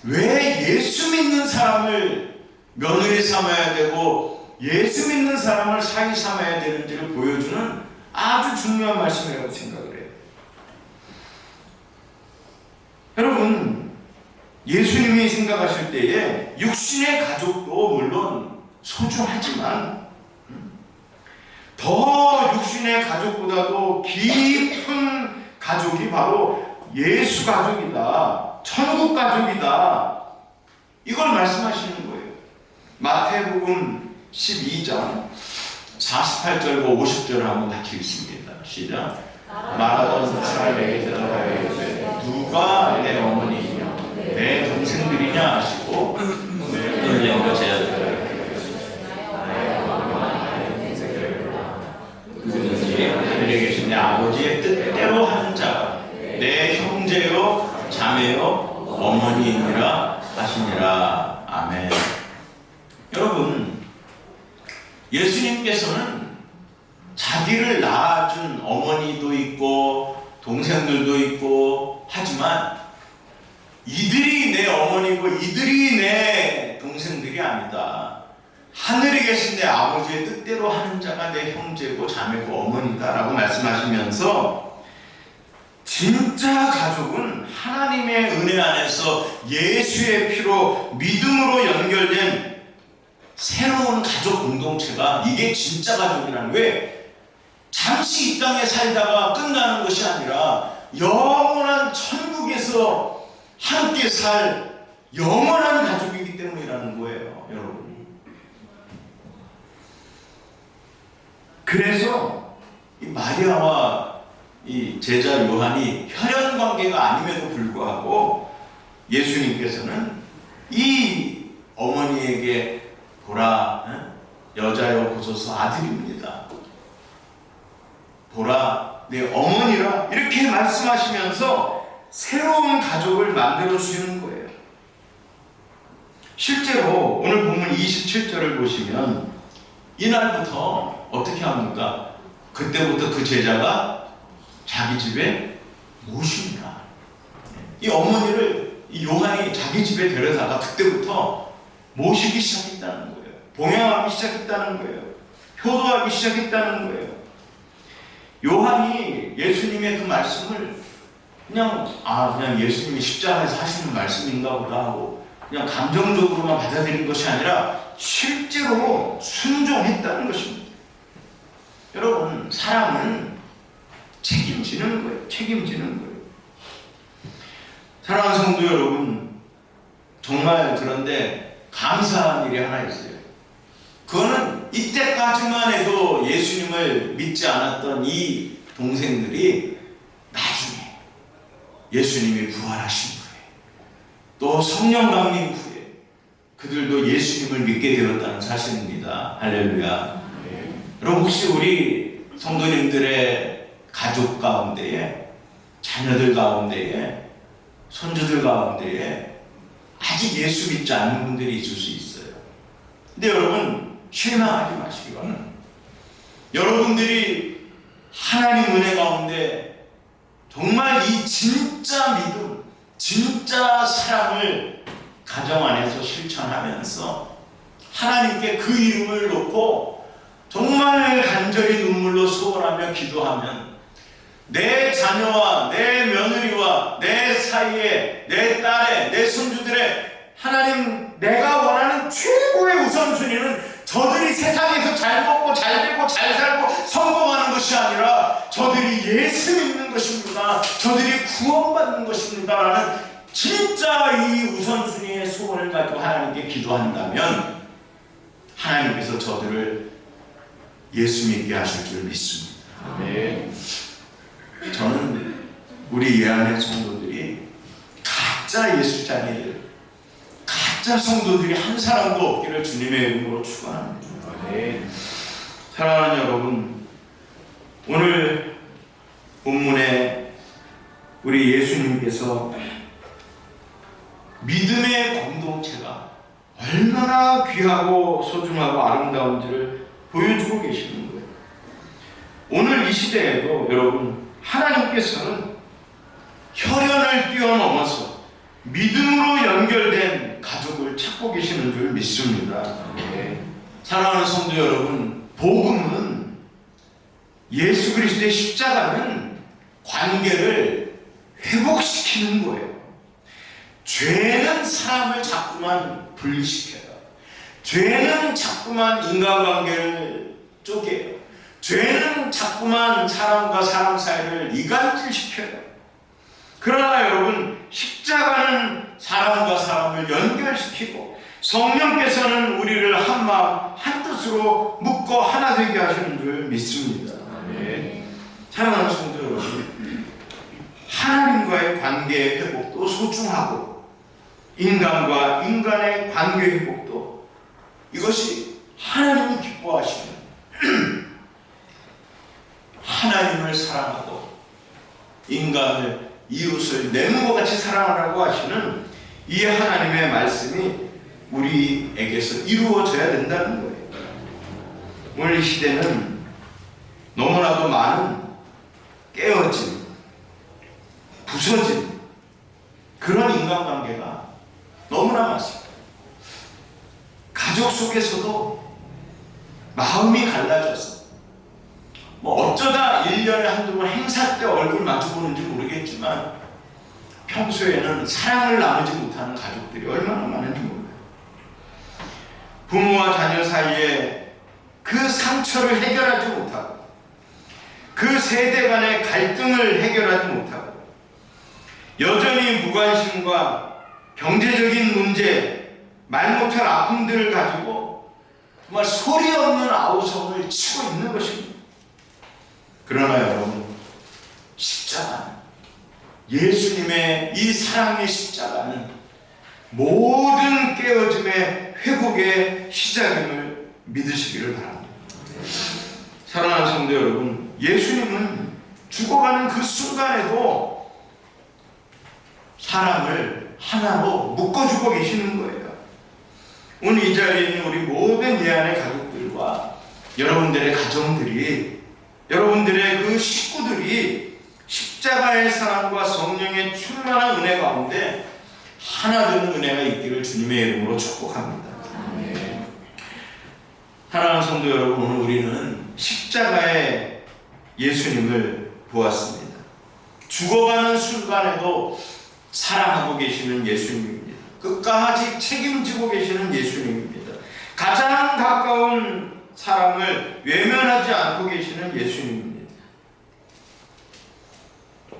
왜 예수 믿는 사람을 며느리 삼아야 되고 예수 믿는 사람을 사위 삼아야 되는지를 보여주는 아주 중요한 말씀이라고 생각을 해요. 여러분, 예수님이 생각하실 때에 육신의 가족도 물론 소중하지만 더 육신의 가족보다도 깊은 가족이 바로 예수 가족이다, 천국 가족이다, 이걸 말씀하시는 거예요. 마태복음 12장 48절과 50절을 한번 같이 읽습니다. 시작. 말하던 사람에게 대답하여 이르되 누가 내 어머니이며 내 동생들이냐 하시고 그들과 제자들에게 누구든지 하늘에 계신 내 아버지의 뜻대로 하는 자가 내 형제요 자매요 어머니이니라 하시니라. 아멘. 여러분, 예수님께서는 자기를 낳아준 어머니도 있고 동생들도 있고 하지만 이들이 내 어머니고 이들이 내 동생들이 아니다. 하늘에 계신 내 아버지의 뜻대로 하는 자가 내 형제고 자매고 어머니다 라고 말씀하시면서 진짜 가족은 하나님의 은혜 안에서 예수의 피로 믿음으로 연결된 새로운 가족 공동체가 이게 진짜 가족이라는 거예요. 잠시 이 땅에 살다가 끝나는 것이 아니라 영원한 천국에서 함께 살 영원한 가족이기 때문이라는 거예요, 여러분. 그래서 이 마리아와 이 제자 요한이 혈연 관계가 아님에도 불구하고 예수님께서는 이 어머니에게 보라, 여자여 보소서 아들입니다. 보라 내 어머니라 이렇게 말씀하시면서 새로운 가족을 만들어 주시는 거예요. 실제로 오늘 본문 27절을 보시면 이날부터 어떻게 합니까? 그때부터 그 제자가 자기 집에 모십니다. 이 어머니를 이 요한이 자기 집에 데려다가 그때부터 모시기 시작했다는 거예요. 봉양하기 시작했다는 거예요. 효도하기 시작했다는 거예요. 요한이 예수님의 그 말씀을 그냥 예수님이 십자가에서 하시는 말씀인가 보다 하고 그냥 감정적으로만 받아들인 것이 아니라 실제로 순종했다는 것입니다. 여러분, 사람은 책임지는 거예요. 책임지는 거예요. 사랑하는 성도 여러분, 정말 그런데 감사한 일이 하나 있어요. 그거는 이때까지만 해도 예수님을 믿지 않았던 이 동생들이 나중에 예수님이 부활하신 후에 또 성령 강림 후에 그들도 예수님을 믿게 되었다는 사실입니다. 할렐루야. 여러분, 혹시 우리 성도님들의 가족 가운데에, 자녀들 가운데에, 손주들 가운데에 아직 예수 믿지 않는 분들이 있을 수 있어요. 근데 여러분, 실망하지 마시기 바랍니다. 여러분들이 하나님 은혜 가운데 정말 이 진짜 믿음, 진짜 사랑을 가정 안에서 실천하면서 하나님께 그 이름을 놓고 정말 간절히 눈물로 소원하며 기도하면 내 자녀와 내 며느리와 내 사이에 내 딸의 내 손주들의 하나님, 내가 원하는 최고의 우선순위는 저들이 세상에서 잘 먹고 잘 되고 잘 살고 성공하는 것이 아니라 저들이 예수 믿는 것입니다. 저들이 구원받는 것입니다. 라는 진짜 이 우선순위의 소원을 가지고 하나님께 기도한다면 하나님께서 저들을 예수 믿게 하실 줄 믿습니다. 아멘. 저는 우리 예안의 성도들이 가짜 예수 자녀들, 가짜 성도들이 한 사람도 없기를 주님의 이름으로 축원합니다. 아멘. 사랑하는 여러분, 오늘 본문에 우리 예수님께서 믿음의 공동체가 얼마나 귀하고 소중하고 아름다운지를 보여주고 계시는 거예요. 오늘 이 시대에도 여러분, 하나님께서는 혈연을 뛰어넘어서 믿음으로 연결된 가족을 찾고 계시는 줄 믿습니다. 사랑하는 성도 여러분, 복음은 예수 그리스도의 십자가는 관계를 회복시키는 거예요. 죄는 사람을 자꾸만 분리시켜요. 죄는 자꾸만 인간관계를 쪼개요. 죄는 자꾸만 사람과 사람 사이를 이간질시켜요. 그러나 여러분, 십자가는 사람과 사람을 연결시키고 성령께서는 우리를 한 마음 한 뜻으로 묶어 하나 되게 하시는 줄 믿습니다. 사랑하는 성도 여러분, 하나님과의 관계의 회복도 소중하고 인간과 인간의 관계 회복도 이것이 하나님이 기뻐하시는 하나님을 사랑하고 인간을 이웃을 내 몸과 같이 사랑하라고 하시는 이 하나님의 말씀이 우리에게서 이루어져야 된다는 거예요. 오늘 이 시대는 너무나도 많은 깨어진, 부서진 그런 인간관계가 너무나 많습니다. 가족 속에서도 마음이 갈라져서 어쩌다 1년에 한두 번 행사 때 얼굴 마주보는지 모르겠지만 모르겠지만 평소에는 사랑을 나누지 못하는 가족들이 얼마나 많은지 몰라요. 부모와 자녀 사이에 그 상처를 해결하지 못하고 그 세대 간의 갈등을 해결하지 못하고 여전히 무관심과 경제적인 문제, 말 못할 아픔들을 가지고 정말 소리 없는 아우성을 치고 있는 것입니다. 그러나 여러분, 십자가는, 예수님의 이 사랑의 십자가는 모든 깨어짐의 회복의 시작임을 믿으시기를 바랍니다. 사랑하는 성도 여러분, 예수님은 죽어가는 그 순간에도 사람을 하나로 묶어주고 계시는 거예요. 오늘 이 자리에 있는 우리 모든 예안의 가족들과 여러분들의 가정들이, 여러분들의 그 식구들이 십자가의 사랑과 성령의 충만한 은혜 가운데 하나 되는 은혜가 있기를 주님의 이름으로 축복합니다. 사랑하는 성도 여러분, 오늘 우리는 십자가의 예수님을 보았습니다. 죽어가는 순간에도 사랑하고 계시는 예수님입니다. 끝까지 책임지고 계시는 예수님입니다. 가장 가까운 사랑을 외면하지 않고 계시는 예수님입니다.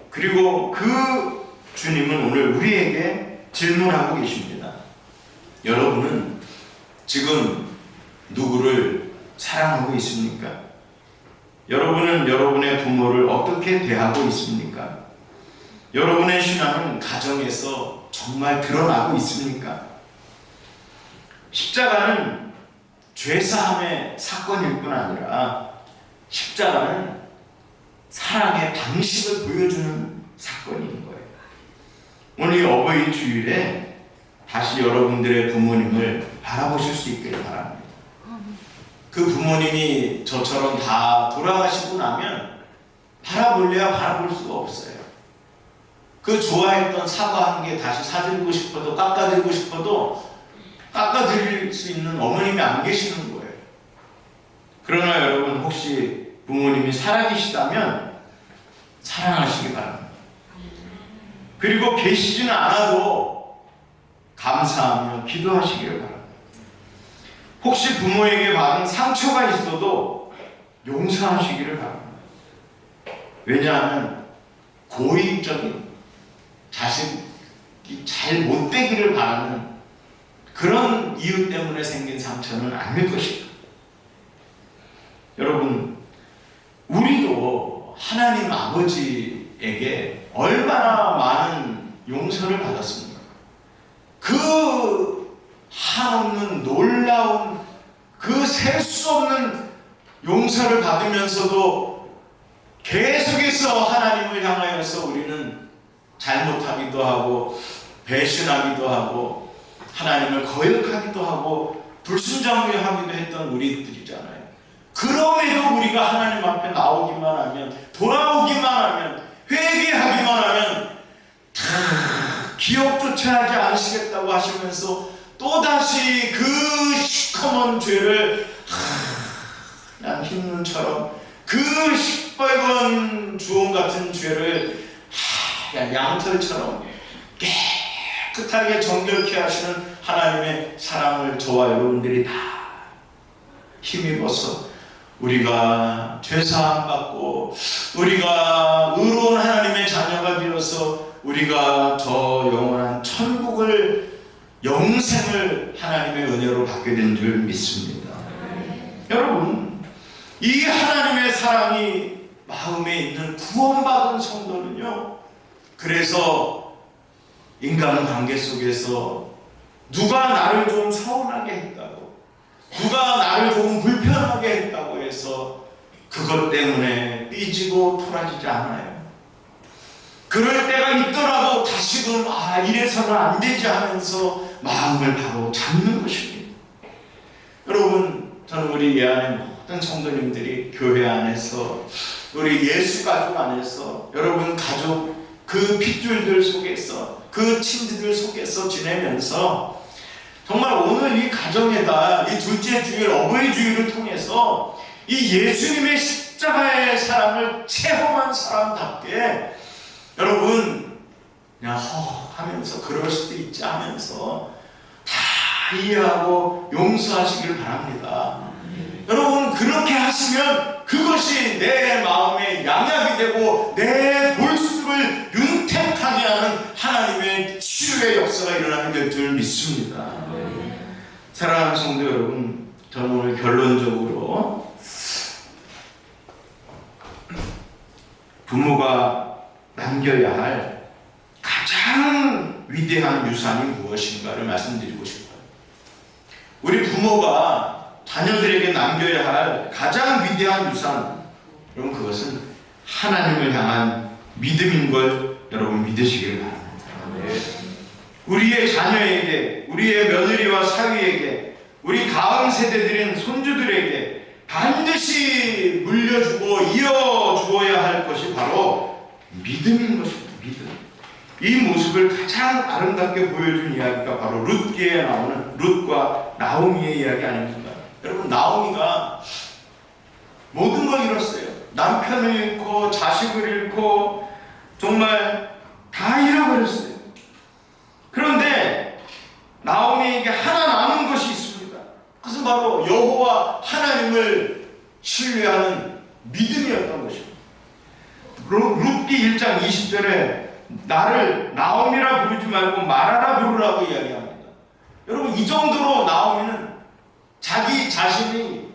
그리고 그 주님은 오늘 우리에게 질문하고 계십니다. 여러분은 지금 누구를 사랑하고 있습니까? 여러분은 여러분의 부모를 어떻게 대하고 있습니까? 여러분의 신앙은 가정에서 정말 드러나고 있습니까? 십자가는 죄사함의 사건일 뿐 아니라 십자가는 사랑의 방식을 보여주는 사건인 거예요. 오늘 이 어버이 주일에 다시 여러분들의 부모님을 바라보실 수 있기를 바랍니다. 그 부모님이 저처럼 다 돌아가시고 나면 바라볼래야 바라볼 수가 없어요. 그 좋아했던 사과 한 개 다시 사드리고 싶어도 깎아드리고 싶어도 깎아드릴 수 있는 어머님이 안 계시는 거예요. 그러나 여러분, 혹시 부모님이 살아계시다면 사랑하시기 바랍니다. 그리고 계시지는 않아도 감사하며 기도하시기를 바랍니다. 혹시 부모에게 받은 상처가 있어도 용서하시기를 바랍니다. 왜냐하면 고의적인 자식이 잘 못되기를 바라는 그런 이유 때문에 생긴 상처는 아닐 것입니다. 여러분, 우리도 하나님 아버지에게 얼마나 많은 용서를 받았습니까? 그 한없는 놀라운 그 셀 수 없는 용서를 받으면서도 계속해서 하나님을 향하여서 우리는 잘못하기도 하고 배신하기도 하고 하나님을 거역하기도 하고 불순종하기도 했던 우리들이잖아요. 그럼에도 우리가 하나님 앞에 나오기만 하면, 돌아오기만 하면, 회개하기만 하면 기억조차 하지 않으시겠다고 하시면서 또다시 그 시커먼 죄를 그냥 흰눈처럼 그 시뻘건 주홍 같은 죄를 그냥 양털처럼 깨끗하게 정결케 하시는 하나님의 사랑을 저와 여러분들이 다 힘입어서 우리가 죄사함 받고 우리가 의로운 하나님의 자녀가 되어서 우리가 저 영원한 천국을, 영생을 하나님의 은혜로 받게 된 줄 믿습니다. 여러분, 이 하나님의 사랑이 마음에 있는 구원받은 성도는요, 그래서 인간관계 속에서 누가 나를 좀 서운하게 했다고, 누가 나를 조금 불편하게 했다고 해서 그것 때문에 삐지고 토라지지 않아요. 그럴 때가 있더라도 다시금 이래서는 안 되지 하면서 마음을 바로 잡는 것입니다. 여러분, 저는 우리 예안의 모든 성도님들이 교회 안에서, 우리 예수 가족 안에서, 여러분 가족 그 핏줄들 속에서, 그 친지들 속에서 지내면서 정말 오늘 이 가정에다 이 둘째 주일, 어버이 주일을 통해서 이 예수님의 십자가의 사랑을 체험한 사람답게 여러분 그냥 하면서 그럴 수도 있지 하면서 다 이해하고 용서하시길 바랍니다. 여러분 그렇게 하시면 그것이 내 마음의 양약이 되고 내 골수를 윤택하게 하는 하나님의 치유의 역사가 일어나게 될 줄 믿습니다. 사랑하는 성도 여러분, 저는 오늘 결론적으로 부모가 남겨야 할 가장 위대한 유산이 무엇인가를 말씀드리고 싶어요. 우리 부모가 자녀들에게 남겨야 할 가장 위대한 유산, 여러분 그것은 하나님을 향한 믿음인 걸 여러분 믿으시길 바랍니다. 우리의 자녀에게, 우리의 며느리와 사위에게, 우리 다음 세대들인 손주들에게 반드시 물려주고 이어주어야 할 것이 바로 믿음인 것입니다. 믿음. 이 모습을 가장 아름답게 보여준 이야기가 바로 룻기에 나오는 룻과 나오미의 이야기 아닙니까? 여러분 나오미가 모든 걸 잃었어요. 남편을 잃고 자식을 잃고 정말 다 잃어버렸어요. 그런데 나오미에게 하나 남은 것이 있습니다. 그것은 바로 여호와 하나님을 신뢰하는 믿음이었던 것입니다. 룻기 1장 20절에 나를 나오미라 부르지 말고 마라라 부르라고 이야기합니다. 여러분 이 정도로 나오미는 자기 자신이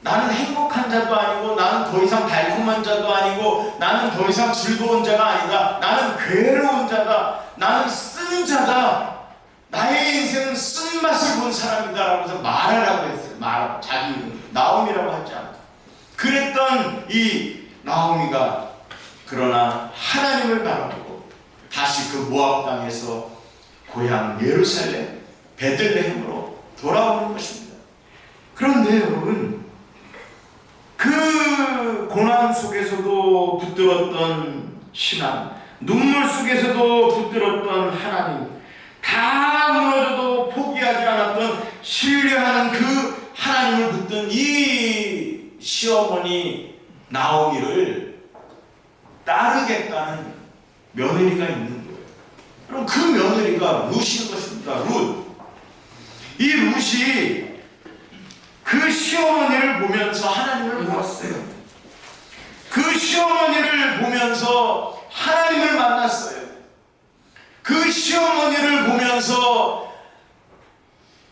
나는 행복한 자도 아니고 나는 더 이상 달콤한 자도 아니고 나는 더 이상 즐거운 자가 아니다. 나는 괴로운 자다. 나는 쓴 자다. 나의 인생은 쓴맛을 본 사람이다 라고 해서 말하라고 했어요. 자기 이름 나오미라고 하지 않고. 그랬던 이 나오미가 그러나 하나님을 바라보고 다시 그 모압 땅에서 고향 예루살렘 베들레헴으로 돌아오는 것입니다. 그런데 여러분 그 고난 속에서도 붙들었던 신앙, 눈물 속에서도 붙들었던 하나님, 다 무너져도 포기하지 않았던 신뢰하는 그 하나님을 붙든 이 시어머니 나오미를 따르겠다는 며느리가 있는 거예요. 그럼 그 며느리가 룻인 것입니다. 룻. 이 룻이 그 시어머니를 보면서 하나님을 보았어요. 그 시어머니를 보면서 하나님을 만났어요. 그 시어머니를 보면서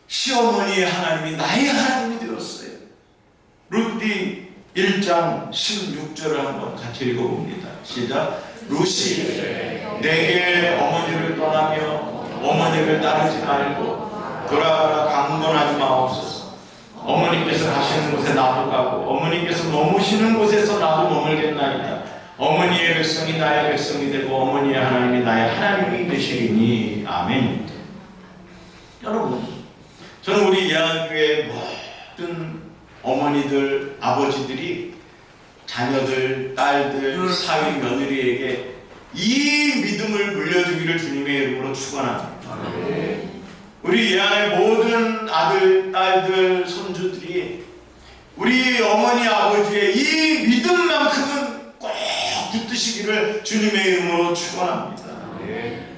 시어머니의 하나님이 나의 하나님이 되었어요. 룻기 1장 16절을 한번 같이 읽어봅니다. 시작. 룻이 내게 어머니를 떠나며 어머니를 따르지 말고 돌아가라 강권하지 마옵소서. 어머니께서 가시는 곳에 나도 가고 어머니께서 머무시는 곳에서 나도 머물겠나이다. 어머니의 백성이 나의 백성이 되고 어머니의 하나님이 나의 하나님이 되시리니. 아멘. 여러분 저는 우리 예안교회 모든 어머니들 아버지들이 자녀들 딸들 사위 며느리에게 이 믿음을 물려주기를 주님의 이름으로 축원합니다. 우리 예안의 모든 아들, 딸들, 손주들이 우리 어머니, 아버지의 이 믿음만큼은 꼭 붙드시기를 주님의 이름으로 축원합니다.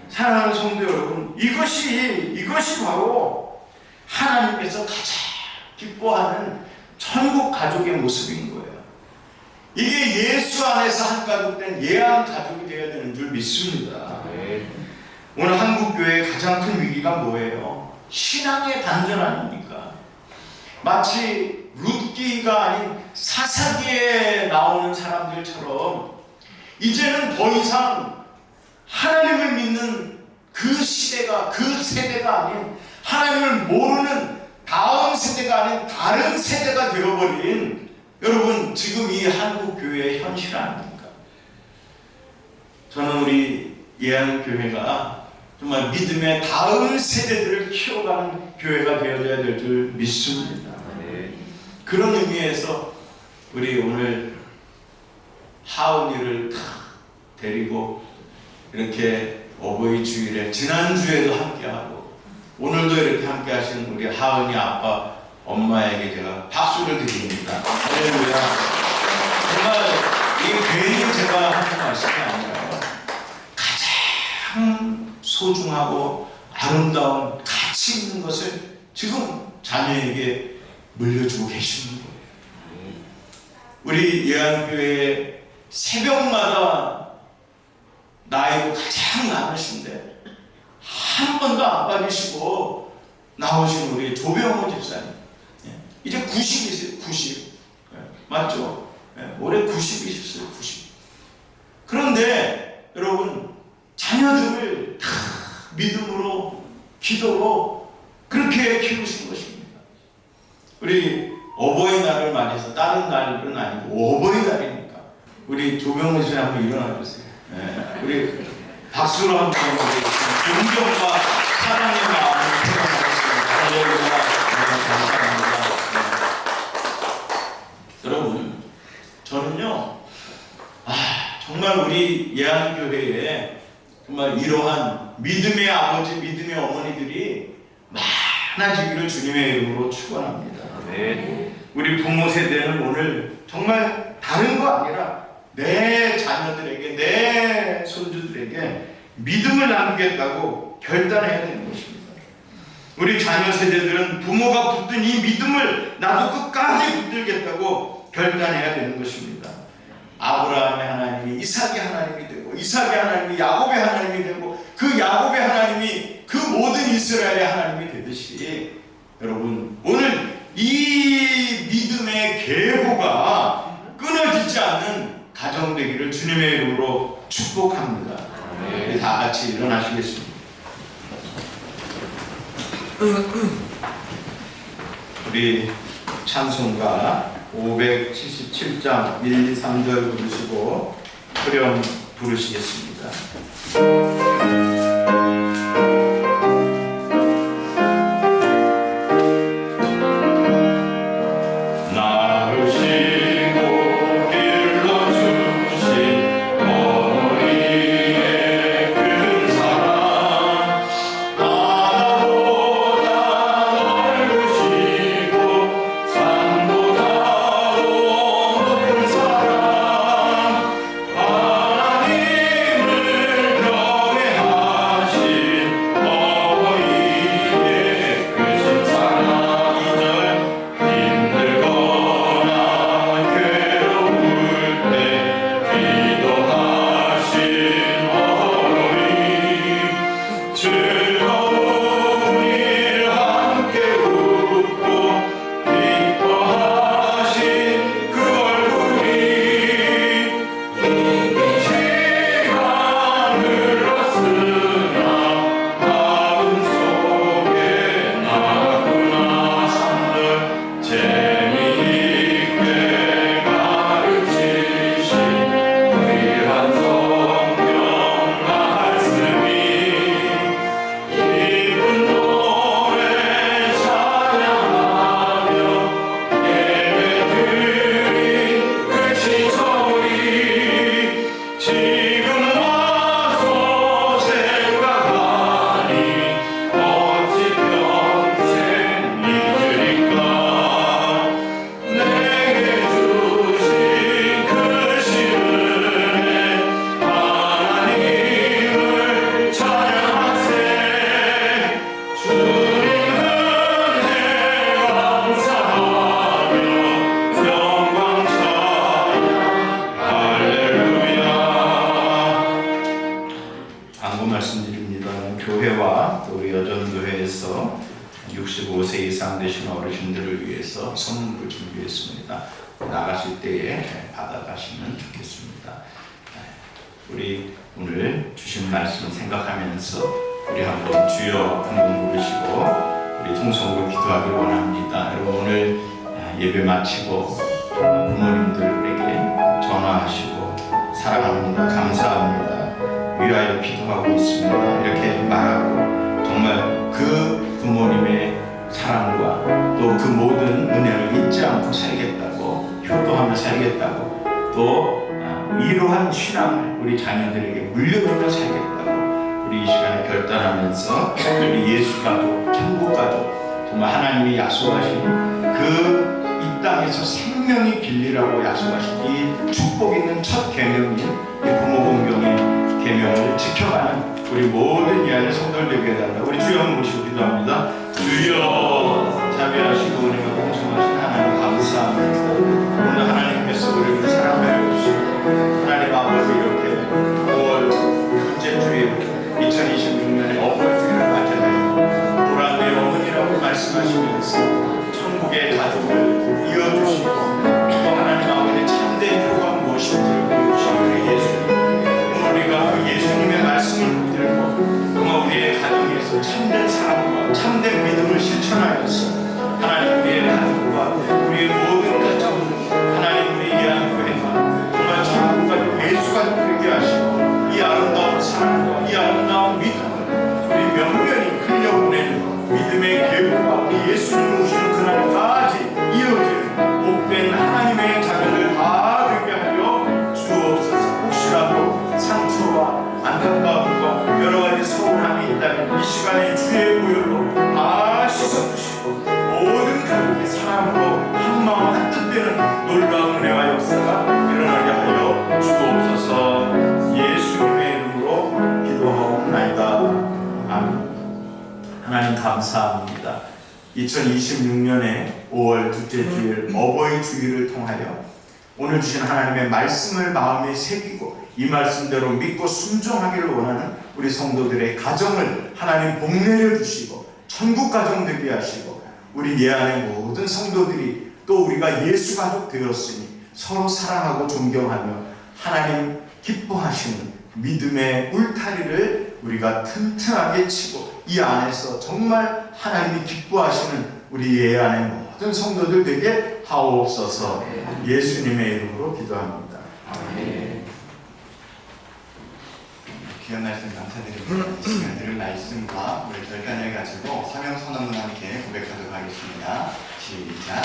사랑하는 성도 여러분, 이것이 바로 하나님께서 가장 기뻐하는 천국 가족의 모습인 거예요. 이게 예수 안에서 한 가족 된 예안 가족이 되어야 되는 줄 믿습니다. 오늘 한국교회의 가장 큰 위기가 뭐예요? 신앙의 단절 아닙니까? 마치 룻기가 아닌 사사기에 나오는 사람들처럼 이제는 더 이상 하나님을 믿는 그 시대가, 그 세대가 아닌 하나님을 모르는 다음 세대가 아닌 다른 세대가 되어버린 여러분 지금 이 한국교회의 현실 아닙니까? 저는 우리 예안교회가 정말 믿음의 다음 세대들을 키워가는 교회가 되어야 될 줄 믿습니다. 그런 의미에서 우리 오늘 하은이를 데리고 이렇게 어버이 주일에 지난주에도 함께하고 오늘도 이렇게 함께 하신 우리 하은이 아빠 엄마에게 제가 박수를 드립니다. 할렐루야. 정말 이게 괜히 제가 하는 말씀이 아니라요. 소중하고 아름다운 가치 있는 것을 지금 자녀에게 물려주고 계시는 거예요. 우리 예안교회 새벽마다 나이도 가장 많으신데 한 번도 안 빠지시고 나오신 우리 조병호 집사님, 이제 90이세요. 90. 맞죠? 올해 90이셨어요. 90. 그런데 여러분, 자녀들을 다 믿음으로, 기도로 그렇게 키우신 것입니다. 우리 어버이날을 맞이해서, 다른 날은 아니고 어버이날이니까 우리 조병호 씨 한번 일어나 주세요. 우리 박수로 한번 우리 존경과 사랑의 마음을 표현하겠습니다. 감사합니다. 여러분, 저는요, 정말 우리 예안교회에 정말 이러한 믿음의 아버지, 믿음의 어머니들이 많아지기를 주님의 이름으로 축원합니다. 우리 부모 세대는 오늘 정말 다른 거 아니라 내 자녀들에게, 내 손주들에게 믿음을 남기겠다고 결단해야 되는 것입니다. 우리 자녀 세대들은 부모가 붙든 이 믿음을 나도 끝까지 붙들겠다고 결단해야 되는 것입니다. 아브라함의 하나님이 이삭의 하나님이 되고, 이삭의 하나님이 야곱의 하나님이 되고, 그 야곱의 하나님이 그 모든 이스라엘의 하나님이 되듯이, 여러분, 오늘 이 믿음의 계보가 끊어지지 않는 가정 되기를 주님의 이름으로 축복합니다. 우리 다 같이 일어나시겠습니다. 우리 찬송가 577장 1, 2, 3절 부르시고 후렴 부르시겠습니다. 교회와 또 우리 여전교회에서 65세 이상 되신 어르신들을 위해서 선물을 준비했습니다. 나가실 때에 받아가시면 좋겠습니다. 우리 오늘 주신 말씀 생각하면서 우리 한번 주여 한번 부르시고 우리 통성으로 기도하길 원합니다. 여러분, 오늘 예배 마치고 부모님들에게 전화하시고 사랑합니다, 감사합니다, 위하여 기도하고 있습니다 이렇게 말하고, 정말 그 부모님의 사랑과 또 그 모든 은혜를 잊지 않고 살겠다고, 효도하며 살겠다고, 또 이러한 신앙을 우리 자녀들에게 물려주며 살겠다고 우리 이 시간에 결단하면서 우리 예수 가족, 천국 가족, 정말 하나님이 약속하신 그 이 땅에서 생명이 빌리라고 약속하신 이 축복 있는 첫 계명인 이 부모 공경에 계명을 지켜가는 우리 모든 예하의 성도들 되게 해달라. 우리 주여 모시고 기도합니다. 주여 자비하시고 은혜가 공정하신 하나님 감사합니다. 오늘 하나님께서 우리를 사랑하여 주시고 하나님 아버지 이렇게 5월 둘째 주일 2026년에 어버이 주일을 맞이하여 보라 내 어머니라고 말씀하시면서 천국의 가족을 이어주시고 또 하나님 아버지 참된 교가 무엇인지를 보여주시는 우리 예수님, 우리가 그 예수님의 말씀을 붙들고 정말 우리의 가정에서 참된 사랑과 참된 믿음을 실천하여서 하나님 우리의 가족과 우리의 모든 가정을 하나님 우리 예한교회가 정말 천국 가족 예수 가족 되게 하시고 이 아름다운 사랑과 이 아름다운 믿음을 우리 명면히 흘려보내는 믿음의 계보가 우리 예수님 오시는 그날까지 이어지는 복된 하나님의 자녀들 다 되게 하여 주옵소서. 혹시라도 상처와 안타까움과 여러 가지 서운함이 있다면 이 시간에 주의 보혈로 다 씻어주시고 모든 가족이 사랑으로 한마음 한뜻되는 놀라운 은혜와 역사가 일어나게 하여 주옵소서. 예수님의 이름으로 기도하옵나이다. 아멘. 하나님 감사합니다. 2026년에 5월 둘째 주일 어버이 주일을 통하여 오늘 주신 하나님의 말씀을 마음에 새기고 이 말씀대로 믿고 순종하기를 원하는 우리 성도들의 가정을 하나님 복내려 주시고 천국 가정 되게 하시고 우리 예안의 모든 성도들이 또 우리가 예수 가족 되었으니 서로 사랑하고 존경하며 하나님 기뻐하시는 믿음의 울타리를 우리가 튼튼하게 치고 이 안에서 정말 하나님이 기뻐하시는 우리 예안의 모든 성도들 되게 하옵소서. 예수님의 이름으로 기도합니다. 아멘. 귀한 말씀 감사드립니다. 시간 들은 말씀과 우리 결단을 가지고 사명선언문 함께 고백하도록 하겠습니다. 시작.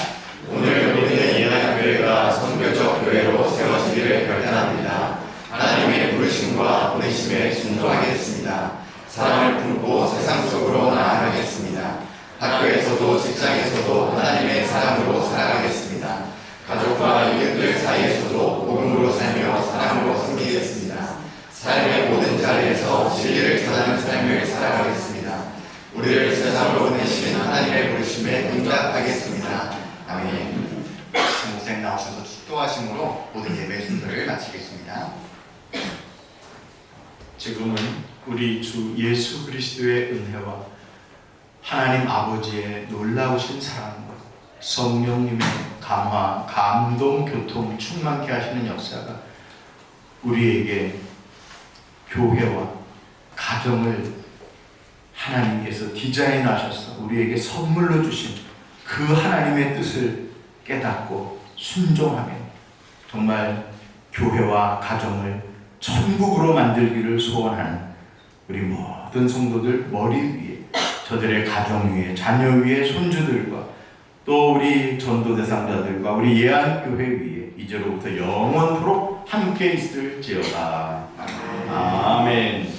오늘 우리는 예한교회가 선교적 교회로 세워지기를 결단합니다. 하나님의 부르심과 보내심에 순종하겠습니다. 사랑을 품고 세상 속으로 나아가겠습니다. 학교에서도 직장에서도 하나님의 사랑으로 살아가겠습니다. 가족과 이웃들 사이에서도 복음으로 살며 사랑으로 섬기겠습니다. 삶의 모든 자리에서 진리를 전하는 삶을 살아가겠습니다. 우리를 세상으로 보내신 하나님의 부르심에 응답하겠습니다. 아멘. 목사님 나오셔서 축도하심으로 모든 예배 순서를 마치겠습니다. 지금은 우리 주 예수 그리스도의 은혜와 하나님 아버지의 놀라우신 사랑과 성령님의 감화, 감동, 교통 충만케 하시는 역사가 우리에게 교회와 가정을 하나님께서 디자인하셔서 우리에게 선물로 주신 그 하나님의 뜻을 깨닫고 순종하며 정말 교회와 가정을 천국으로 만들기를 소원하는 우리 모든 성도들 머리 위에, 저들의 가정 위에, 자녀 위에, 손주들과 또 우리 전도 대상자들과 우리 예안교회 위에 이제로부터 영원토록 함께 있을지어다. 아멘.